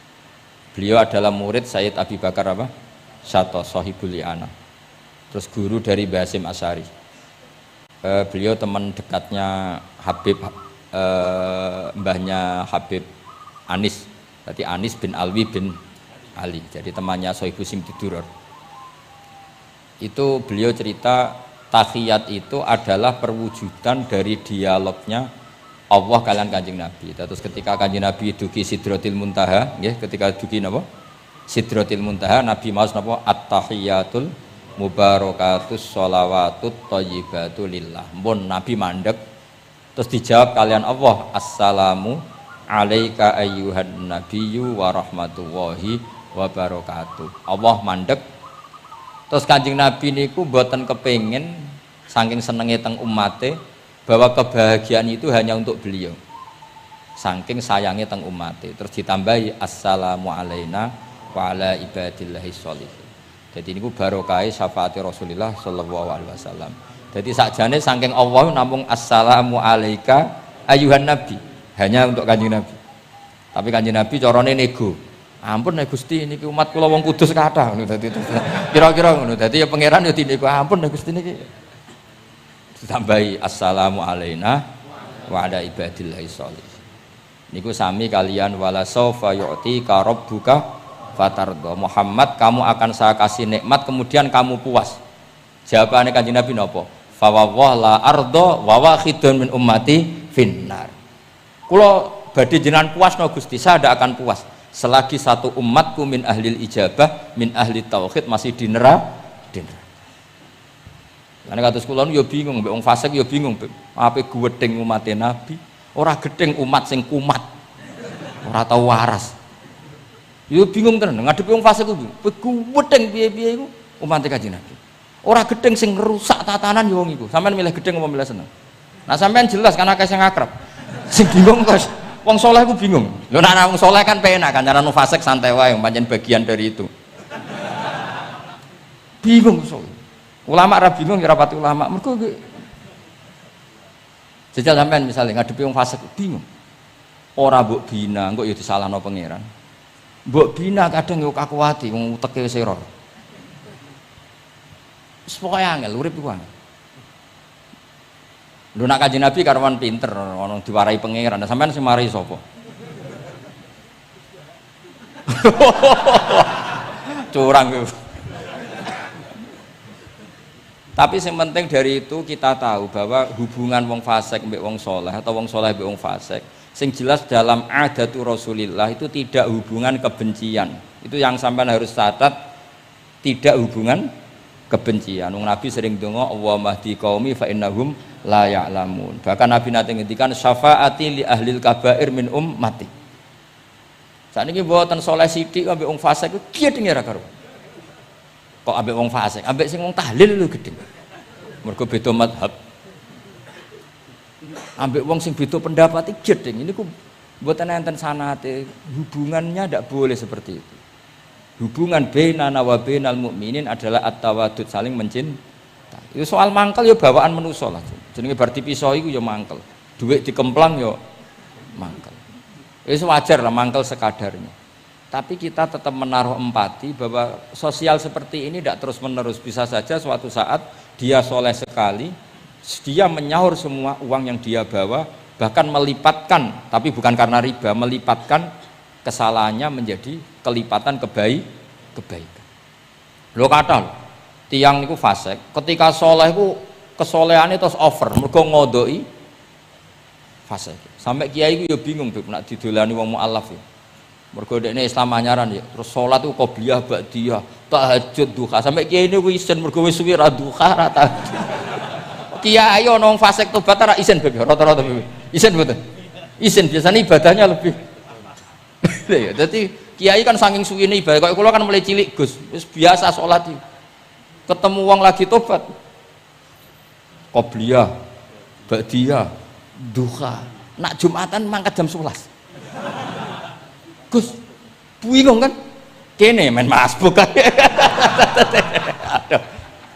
Beliau adalah murid Sayyid Abi Bakar apa? Syato Sohibul Li'ana. Terus guru dari Basim Asy'ari. Beliau teman dekatnya Habib mbahnya Habib Anis. Berarti Anis bin Alwi bin Ali. Jadi temannya Sohibu Simtiduror. Itu beliau cerita tahiyat itu adalah perwujudan dari dialognya Allah kalian Kanjeng Nabi. Terus ketika Kanjeng Nabi dugi Sidratil Muntaha, nggih, ketika dugi napa? Sidratil Muntaha, Nabi maos napa? At-tahiyatul mubarakatus sholawatut thayyibatu lillah. Mun Nabi mandek terus dijawab kalian Allah, Assalamu alayka ayyuhan nabiyyu wa rahmatullahi wa barakatuh. Allah mandek. Terus Kanjeng Nabi niku mboten kepengin saking senenge teng umate bahwa kebahagiaan itu hanya untuk beliau saking sayangnya teng umate terus ditambahi assalamu alaina wa ala ibadillahi sholihin. Jadi ini barokah syafaati Rasulullah sallallahu alaihi wasallam. Jadi sakjane saking Allah namung assalamu alaika ayuhan nabi hanya untuk Kanjeng Nabi. Tapi Kanjeng Nabi carane nego. Ampun nek Gusti niki umat kula wong kudus kathah ngono dadi kira-kira ngono. Dadi ya pangeran ya dinego ampun nek Gusti niki ditambahi assalamu alaina wa ala ibadillahi sholihin. Niku sami kalian wala saufa yu'tika rabbuka fatarda. Muhammad kamu akan saya kasih nikmat kemudian kamu puas. Jawabannya Kanjeng Nabi napa? Fa wallah la arda wa wahidun min ummati finnar. Kula badhe jenengan puas no Gusti, saya tidak akan puas selagi satu umatku min ahlil ijabah min ahli tauhid masih di neraka. Karena kados kula yo bingung, mbek wong fasik yo bingung, ape gedeng umat Nabi, ora gedeng umat sing kumat, ora tau waras. Yo bingung tenan ngadepi wong fasik ku, gedeng piye-piye iku umat Kanjeng Nabi. Ora gedeng sing ngerusak tatanan yo wong iku. Sampeyan milih gedeng apa milih seneng? Nah sampeyan jelas kan akeh sing akrab. Sing bingung kok wong saleh ku bingung. Lho nek wong saleh kan penak kan cara wong fasik santai wae, pancen bagian dari itu. Bingung so. Ulama ra bingung ya rapati ulama. Mergo jajal sampean misalnya ngadepi wong fasik bingung. Ora mbok bina, engko ya disalahno pangeran. Mbok bina kadang yo kakuwati wong uteke wis ora. Wis pokoke angel urip iku angel. Lho nak Kanjeng Nabi karwan pinter ana diwarai pangeran. Sampean sing mari sapa? Curang itu. Tapi yang penting dari itu kita tahu bahwa hubungan wong fasik mbek wong soleh atau wong soleh mbek wong fasik sing jelas dalam adatu Rasulillah itu tidak hubungan kebencian. Itu yang sampean harus catat, tidak hubungan kebencian. Wong Nabi sering donga Allahumma hdi qaumi fa innahum la ya'lamun. Bahkan Nabi nate ngendikan syafaati li ahlil kabair min ummati. Sakniki mboten soleh sithik ambek wong fasik ku gedenge ra karo. Kok ambek wong fasik, ambek sing wong tahlil lho gedhe. Mergo beda mazhab. Ambek wong sing beda pendapat iki gedhe. Ini ku mboten enten sanate, hubungannya ndak boleh seperti itu. Hubungan bainana wa bainal mukminin adalah at-tawaddud, saling mencintai. Itu soal mangkel ya bawaan manusa lah. Jenenge bar dipisah iku ya mangkel. Dhuwit dikemplang ya mangkel. Wis wajar lah mangkel sekadarnya. Tapi kita tetap menaruh empati bahwa sosial seperti ini tidak terus menerus. Bisa saja suatu saat dia soleh sekali, dia menyaur semua uang yang dia bawa, bahkan melipatkan, tapi bukan karena riba, melipatkan kesalahannya menjadi kelipatan kebaikan. Lo kata tiang niku fasik, ketika soleh ku kesolehane terus over, mergo ngodoi fase. Sampai kiai ku ya bingung Beb nak didolani wong mualaf ya. Mergo dekne Islam anyaran ya, terus salat ku qobliyah ba'diyah, tahajud duha. Sampai kiai niku isen mergo wis suwi ra duha ra tahajud. Kiai ana wong fasik tobat ra isen Beb, rata-rata Beb. Isen mboten? Isen biasanya ibadahnya lebih. Ya, jadi kiai kan saking suwine ibadah. Kok kula kan mulai cilik Gus, wis biasa salat iki. Ketemu wong lagi tobat. Qobliyah, ba'diyah, duha. Nak Jumatan mangkat jam 11. Gus, bingung kan? Kene main masbuk kan. Aduh.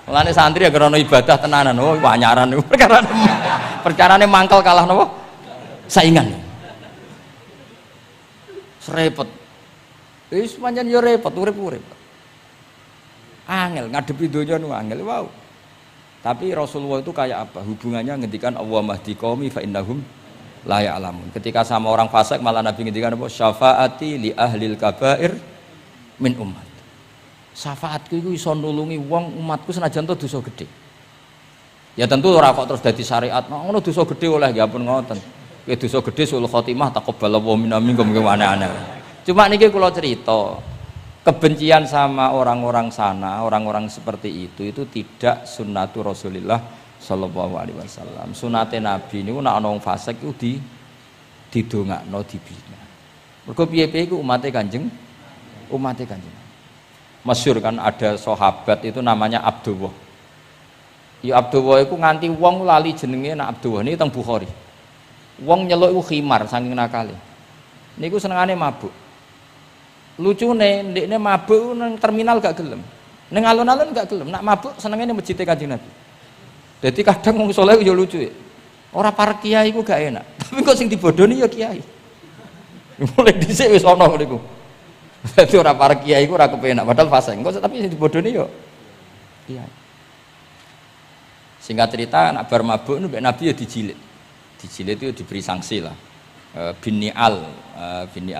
Mulane santri ya karena ibadah tenanan, oh panyaran niku perkarane mangkel kalah napa? Saingan. Repot. Wis pancen yo repot urip-urip. Angel ngadepi donya nu angel wow. Tapi Rasulullah itu kayak apa? Hubungannya ngendikan Allah mahdi qaumi fa innahum la ya'lamun. Ketika sama orang fasik malah Nabi ngendikan apa? Syafaati li ahlil kabair min ummat. Syafaatku iku iso nulungi wong umatku senajan to dosa gedhe. Ya tentu ora kok terus dadi syariat. Ngono dosa gedhe oleh ya pun ngoten. Kowe dosa gedhe sul khotimah taqabbalallahu minna minkum aneh-aneh. Cuma niki kula cerita, kebencian sama orang-orang sana, orang-orang seperti itu tidak sunnatu Rasulullah sallallahu alaihi wasallam. Sunate Nabi niku nek ana wong fasik iku didongakno dibina. Mergo piye-piye iku umate Kanjeng. Masyhur kan ada sahabat itu namanya Abdullah. Ya Abdullah itu nganti wong lali jenenge nak Abdullah niki teng Bukhari. Wong nyeluk iku khimar saking nakale. Niku senengane mabuk. Lucune ndekne mabuk nang terminal gak gelem. Ning alun-alun gak gelem. Nak mabuk senenge ning masjid Kanjeng Nabi. Jadi kadang wong saleh yo lucu ya. Ora para kiai iku gak enak. Tapi kok sing dibodoni ya kiai. Mulai dhisik wis ana niku. Dadi ora para kiai iku ora kepenak padahal fase. Engko tapi sing dibodoni yo kiai. Singkat cerita nak bar mabuk mbek Nabi ya dijilid. Dijilid itu diberi sanksi lah. Binial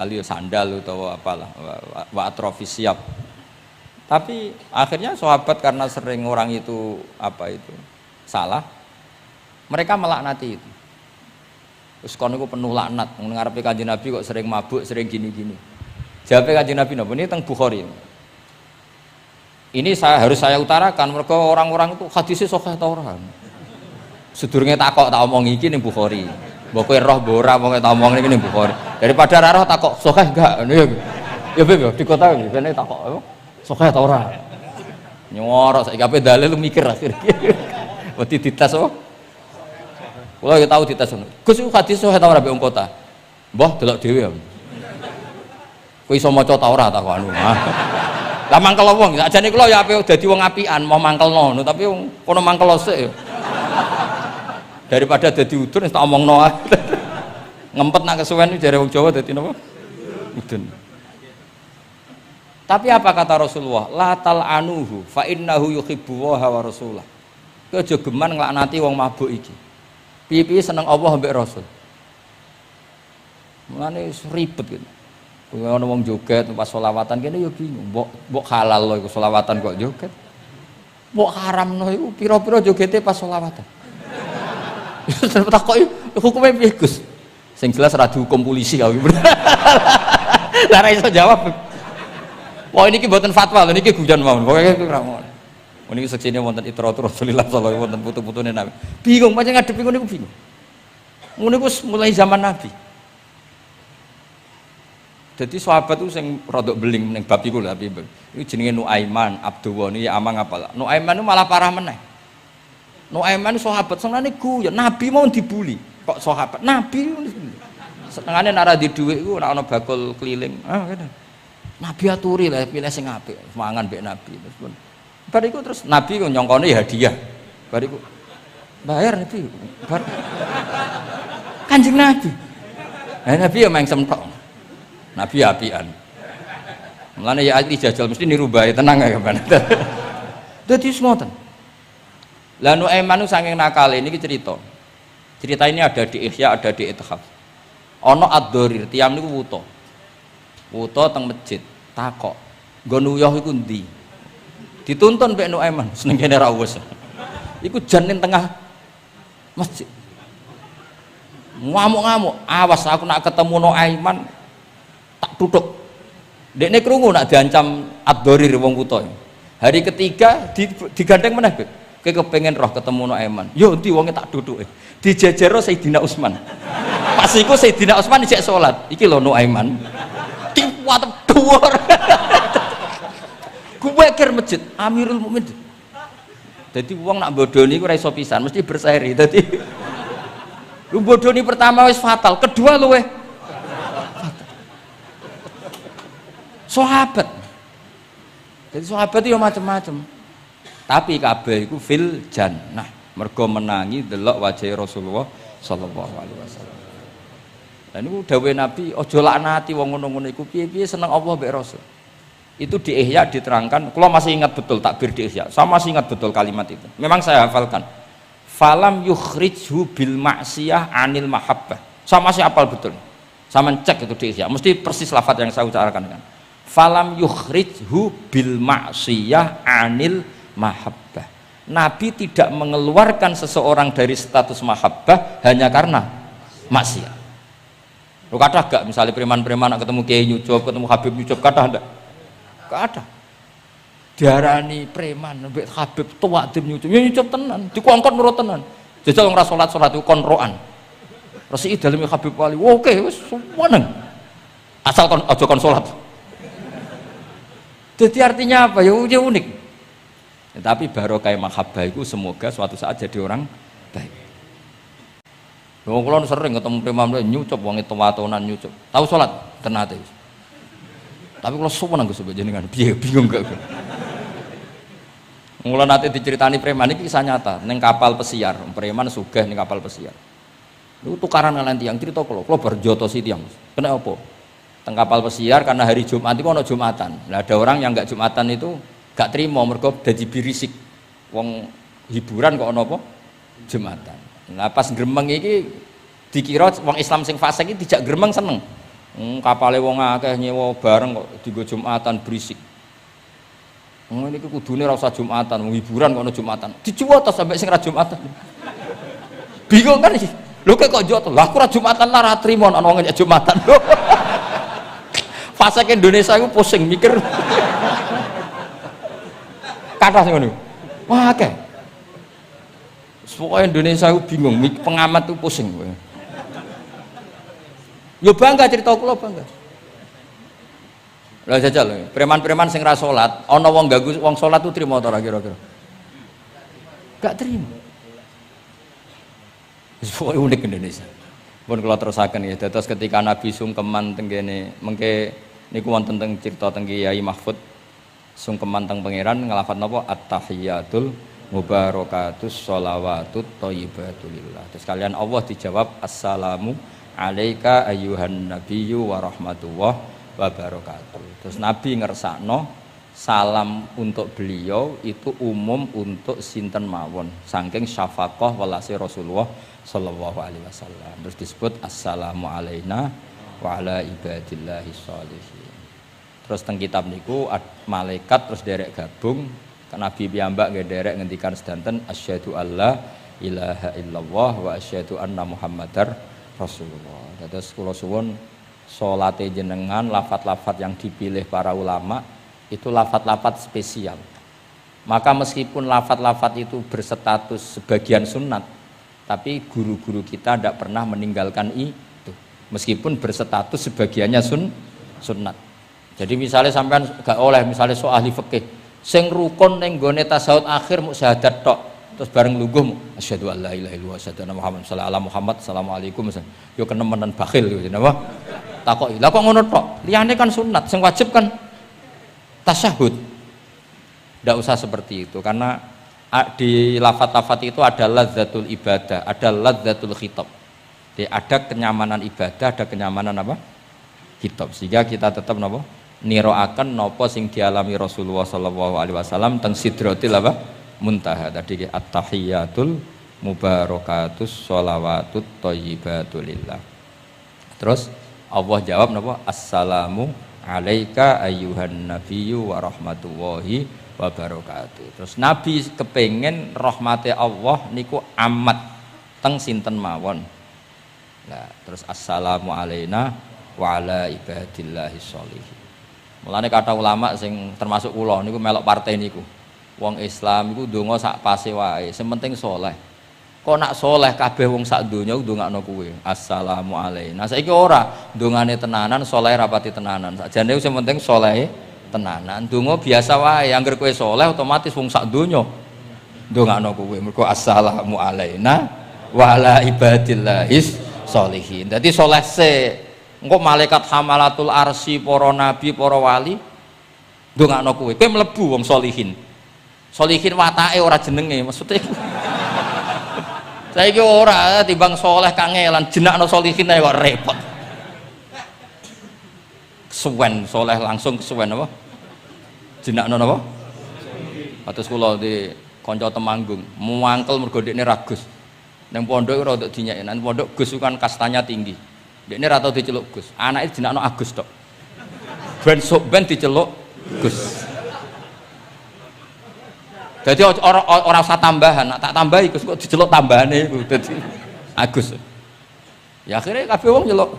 itu sandal atau apalah wa atrofis siap. Tapi akhirnya sahabat karena sering orang itu salah, mereka melaknati itu. Terus kon niku penuh laknat, ngarepe Kanjeng Nabi kok sering mabuk, sering gini-gini. Jawabe Kanjeng Nabi napa? Ini teng Bukhari. Ini harus saya utarakan mereka orang-orang itu hadisnya sahih ta ora. Sedurunge takok tak omong iki ning Bukhari. Mbok kowe roh mbok ora pokoke tak omong iki ning Bukhari. Daripada ra roh takok sahih enggak. Ya Beb yo di kota iki kene takok apa? Sahih ta ora. Nyorok saiki ape dalil lu mikir akhir iki. Wedi dites apa? Kula ya tau dites ngono. Gus hadis sahih ta ora mbek wong kota? Mbah delok dhewe ya. Kowe iso maca ta ora tak anu. Lah mangkel wong, sakjane kula ya ape dadi wong apian mau mangkelno ngono, tapi wong kono mangkel sik. Daripada dadi udun wis tak omongno ae. Ngempet nak kesuwen jare wong Jawa dadi napa? Udun. Tapi apa kata Rasulullah? La tal'anuhu fa innahu yuhibbu wa rasulah. Kowe aja geman nglaknati wong mabuk iki. Piye-piye seneng Allah mbek Rasul. Mulane ribet gitu. Kowe ana wong joget pas selawatan kene ya bingung. Mbok halal lho iku selawatan kok joget. Mbok haramno iku pira-pira jogete pas selawatan. Terus takoki hukume piye Gus? Sing jelas ora dihukum polisi aku. Lah ra iso jawab. Wah niki mboten fatwa lho niki guyon mawon. Pokoke ora ngono. Niki seksine wonten itratur Rasulullah sallallahu alaihi wasallam wonten putu-putune Nabi. Bingung pancen ngadepi ngono niku bingung. Ngono niku mulai zaman Nabi. Jadi sahabat itu sing rodok beling ning bab iku lho Habib. Iku jenenge Nuaiman, Abdullah niki amang apalah. Nuaiman itu malah parah meneh. Nuaiman sahabat senengane guyon, Nabi mau dibuli. Kok sahabat? Nabi senengane nek ora di dhuwit iku ora ana bakul keliling. Ngene. Nabi aturi lah pilih sing apik, mangan mbek Nabi terus pun. Bar iku terus Nabi kok nyongkone hadiah. Bar iku bayar Nabi. Bar Kanjeng Nabi. Nabi ya mengsem tok. Nabi apian. Mulane ya ati jajal mesti niru bae tenang ya kan. Dadi semoten. Lah Nuaiman saking nakale niki cerita. Cerita ini ada di Ihya, ada di Ithaf. Ana ad-dharir, tiyang niku wuta. Wuta teng masjid, takok. Nggon uyah iku ndi? Dituntun mek Nuaiman, seneng kene ra wis. iku jan ning tengah masjid. Ngamuk-ngamuk, awas aku nak ketemu no Aiman tak tutuk. Dekne krungu nak diancam ad-dharir wong buta. Hari ketiga digandeng meneh. Kowe kepengin roh ketemu no Aiman. Yo endi wonge tak tutuke. Dijejero Sayyidina Utsman. Pas iku Sayyidina Utsman isih salat. Iki lho no Aiman. Diwatep dhuwur. Kuwe kir masjid Amirul Mukminin. Dadi wong nak bodoni ku ora iso pisan, mesti berseri. Dadi lu bodoni pertama wis fatal, kedua luweh fatal. Sahabat. Jadi sahabat itu macam-macam. Tapi kabeh iku fil jannah. Mergo menangi delok wajah Rasulullah sallallahu alaihi wasallam. Lah niku dawuhe Nabi, aja laknati wong ngono-ngono iku piye-piye seneng Allah mbek Rasul. Itu di Ihya diterangkan, kalau masih ingat betul takbir di Ihya. Saya masih ingat betul kalimat itu. Memang saya hafalkan. Falam yukhrijhu bil ma'siyah anil mahabbah. Saya masih hafal betul. Saya mencek itu di Ihya. Mesti persis lafaz yang saya ucapkan kan. Falam yukhrijhu bil ma'siyah anil mahabbah. Nabi tidak mengeluarkan seseorang dari status mahabbah hanya karena maksiat. Lu kata gak misalnya preman-preman ketemu Kiai nyucup, ketemu Habib nyucup, kata enggak? Gak ada. Diarani preman mbek Habib tua dem nyucup. Ya nyucup tenan, dikongkon nurut tenan. Jajal ora salat iku kon roan. Resiki daleme Habib Wali. Oke, wis seneng. Asal kon aja kon salat. Jadi artinya apa? Ya unik. Ya, tapi barokah mahabbah itu semoga suatu saat jadi orang baik. Wong kula sering ketemu preman nyucup wong tua-tuanan nyucup. Tahu salat tenate. Tapi kalau sopan aku sebut jenengan, bingung gak? Mulai nanti diceritani preman ini kisah nyata, neng kapal pesiar, preman sugih neng kapal pesiar. Itu tukaran kalian tiang cerita kalau berjoto si tiang, kena apa? Teng kapal pesiar karena hari Jumat itu ada Jumatan. Nah, ada orang yang nggak Jumatan itu gak terima mereka jadi birisik, wong hiburan kok ono apa? Jumatan. Nah pas gremeng ini dikira wong Islam sing fasik iki dijak gremeng seneng. Kapale wong akeh nyewa bareng kok dienggo Jumatan berisik. Ngene iki kudune ora usah Jumatan, wong hiburan kok ono Jumatan. Dijuwot to sampai sing ra Jumatan. Bingung kan iki. Lho kok joto? Lah aku ra Jumatan lah ra trimo ana wong nyek Jumatan. Fasik Indonesia iku pusing mikir. Kathah sing ngono. Wah akeh. Pokoke Indonesia iku bingung, pengamat tuh pusing. Yo bangga cerita kula bangga. Lah jajal preman-preman sing ra salat, ana wong ganggu wong salat tu trimo ta ora kira-kira? Gak trimo. Wis pokoke unik Indonesia. Pun kula terusaken ya, dados ketika Nabi sungkeman teng kene mengke niku wonten teng cerita teng Kiai Mahfud sungkeman teng pangeran nglafat napa at-tahiyatul mubarakatus sholawatut thayyibatulillah. Terus kalian Allah dijawab assalamu alaika ayyuhan nabiyyu wa rahmatullah wa barakatuh. Terus Nabi ngersakno salam untuk beliau itu umum untuk sinten mawon saking syafaqah welase Rasulullah sallallahu alaihi wasallam. Terus disebut assalamu alaina wa ala ibadillahi sholihin. Terus teng kitab niku malaikat terus derek gabung Nabi piyambak nggih derek ngendikan sedanten asyhadu alla ilaha illallah wa asyhadu anna muhammadar Rasulullah. Terus kula suwun salate jenengan lafat-lafat yang dipilih para ulama itu lafat-lafat spesial. Maka meskipun lafat-lafat itu berstatus sebagian sunat, tapi guru-guru kita tidak pernah meninggalkan itu. Meskipun berstatus sebagiannya sunnat. Jadi misalnya sampean gak oleh misalnya soal ahli fikih, sing rukun ning gone tasawuf akhir muk syahadat tok. Terus bareng lungguh asyhadu alla ilaha illallah wa asyhadu anna muhammad sallallahu alaihi Muhammad assalamualaikum yo kenemenan bakhil yo napa takoki lha kok ngono tok liyane kan sunat sing wajib kan tasyahud ndak usah seperti itu karena di lafaz-lafaz itu ada lazzatul ibadah ada lazzatul khitab jadi ada kenyamanan ibadah ada kenyamanan apa khitab sehingga kita tetap napa niroaken napa sing dialami Rasulullah sallallahu alaihi wasallam teng sidratil apa muntaha tadi at-tahiyatul mubarakatus sholawatut thayyibatulillah. Terus Allah jawab napa assalamu alaika ayyuhan nabiyyu wa rahmatullahi wa barakatuh. Terus Nabi kepengen rahmate Allah niku amat teng sinten mawon. Nah, terus assalamu alaina wa ala ibadillahis sholihin. Mulane kata ulama sing termasuk kula niku melok partai niku. Wong Islam iku ndonga sak pase wae, sing penting saleh. Kok nak saleh kabeh wong sak donya ndongakno kuwe. Assalamu alaina. Saiki ora ndongane tenanan, saleh rapati tenanan. Sakjane sing penting saleh tenanan. Ndonga biasa wae, angger kowe saleh otomatis wong sak donya ndongakno kuwe. Mergo assalamu alaina wa ala ibadillahis sholihin. Dadi saleh se engko malaikat hamalatul arsy, para nabi, para wali ndongakno kowe. Kowe mlebu wong sholihin. Sholihin watake ora jenenge, maksudnya saiki ora timbang soleh kangelan jenakno sholihin ae kok repot. Kesuwen soleh langsung kesuwen apa? Jenakno napa? Atus kula di kanca Temanggung, muangkel mergo dekne ragus. Ning pondok ora untuk dinyeki, nang pondok Gus kan kastanya tinggi. Dekne ra tau diceluk Gus. Anake jenakno Agus tok. Ben sok ben diceluk Gus. Jadi orang usah tambahan, tak tambahi Gus kok diceluk tambahane iku dadi Agus. Ya akhirnya kabeh wong nyeluk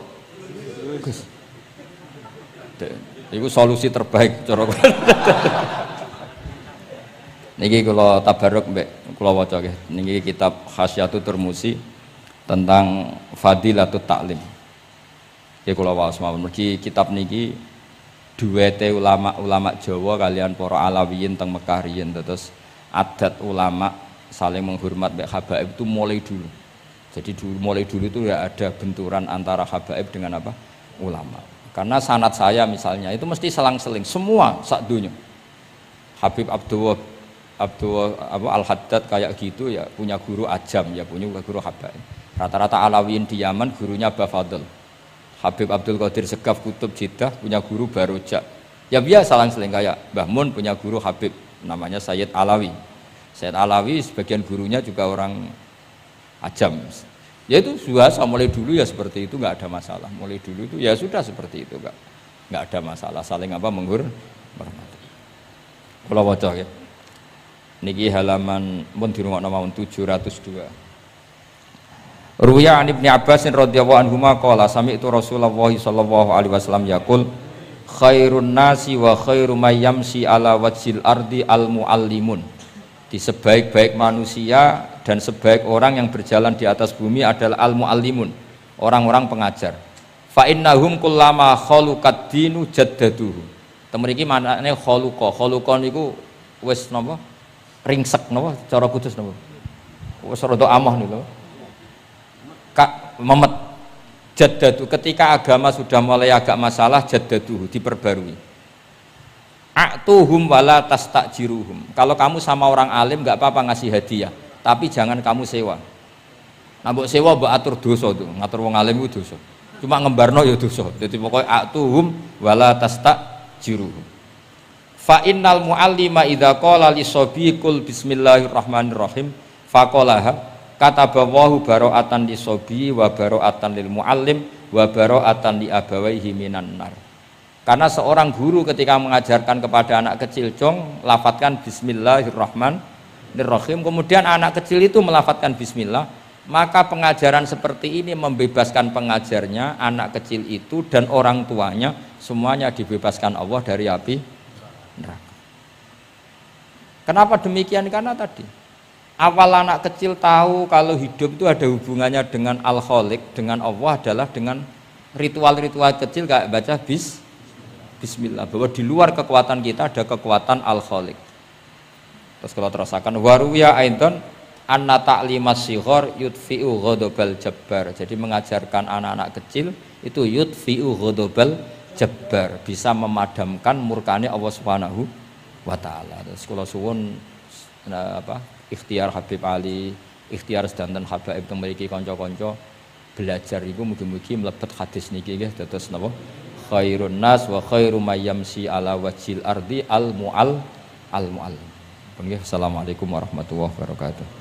Gus. Iku solusi terbaik cara niki kula tabarruk mbek kula waca nggih. Niki kitab Khasyatul Turmusi tentang Fadilatut Ta'lim. Nggih kula waos mawon. Mergi kitab niki duwete ulama-ulama Jawa kalian para Alawiyin teng Mekah riyen terus adat ulama saling menghormat mbek habaib itu mulai dulu. Jadi mulai dulu itu ya ada benturan antara habaib dengan apa? Ulama. Karena sanad saya misalnya itu mesti selang-seling semua sak dunya. Habib Abdullah Al-Haddad kayak gitu ya punya guru ajam ya punya guru habaib. Rata-rata Alawiyin di Yaman gurunya Bafadl. Habib Abdul Qadir Segaf Kutub Jeddah punya guru Barojak. Ya biasa selang-seling kayak Mbah Mun punya guru Habib namanya Sayyid Alawi. Sayyid Alawi sebagian gurunya juga orang ajam. Ya itu biasa mulai dulu ya seperti itu, nggak ada masalah. Mulai dulu itu ya sudah seperti itu, nggak ada masalah saling apa menghormati. Kula waca ya. Niki halaman mun dirungokno mawon 702. Ruya an Ibnu Abbas radhiyallahu anhu qala sami'tu Rasulullah sallallahu alaihi wasallam yaqul khairun nasi wa khairu may yamshi ala wajhil ardi al muallimun. Di sebaik-baik manusia dan sebaik orang yang berjalan di atas bumi adalah al muallimun, orang-orang pengajar. Fa innahum kullama khaluqad dinu jaddaduhu. Temeriki maknane khaluqa niku wis napa? Ringsek napa? Cara kudus napa? Wis rada amah niku. Memet jaddadu ketika agama sudah mulai agak masalah jaddaduhu diperbarui. A'tuhum wala tastajiruhum. Kalau kamu sama orang alim enggak apa-apa ngasih hadiah, tapi jangan kamu sewa. Nah mbok sewa mbok atur dosa tuh, ngatur wong alim itu dosa. Cuma ngembarno ya dosa. Jadi pokoknya a'tuhum wala tastajiruhum. Fa innal muallima idza qala li sabiqul bismillahirrahmanirrahim faqalaha katabawahu bara'atan li sobi wa bara'atan lil muallim wa bara'atan li abawaihi minan nar. Karena seorang guru ketika mengajarkan kepada anak kecil jong lafadzkan bismillahirrahmanirrahim, kemudian anak kecil itu melafadzkan bismillah, maka pengajaran seperti ini membebaskan pengajarnya, anak kecil itu dan orang tuanya semuanya dibebaskan Allah dari api neraka. Kenapa demikian? Karena tadi awal anak kecil tahu kalau hidup itu ada hubungannya dengan Al-Khaliq, dengan Allah adalah dengan ritual-ritual kecil kayak baca bismillah, bahwa di luar kekuatan kita ada kekuatan Al-Khaliq. Terus kalau terasakan waruya aidan anna ta'limas shighar yudfi'u ghadabal jabbar. Jadi mengajarkan anak-anak kecil itu yudfi'u ghadabal jabbar, bisa memadamkan murkane Allah Subhanahu wa taala. Terus kalau suwun ikhtiar Habib Ali, ikhtiar sedanten habaib teng mriki kanca-kanca belajar iku mugi-mugi mlebet hadis niki nggih dados napa khairun nas wa khairu may yamshi ala wajhil ardi al muallim. Assalamualaikum warahmatullahi wabarakatuh.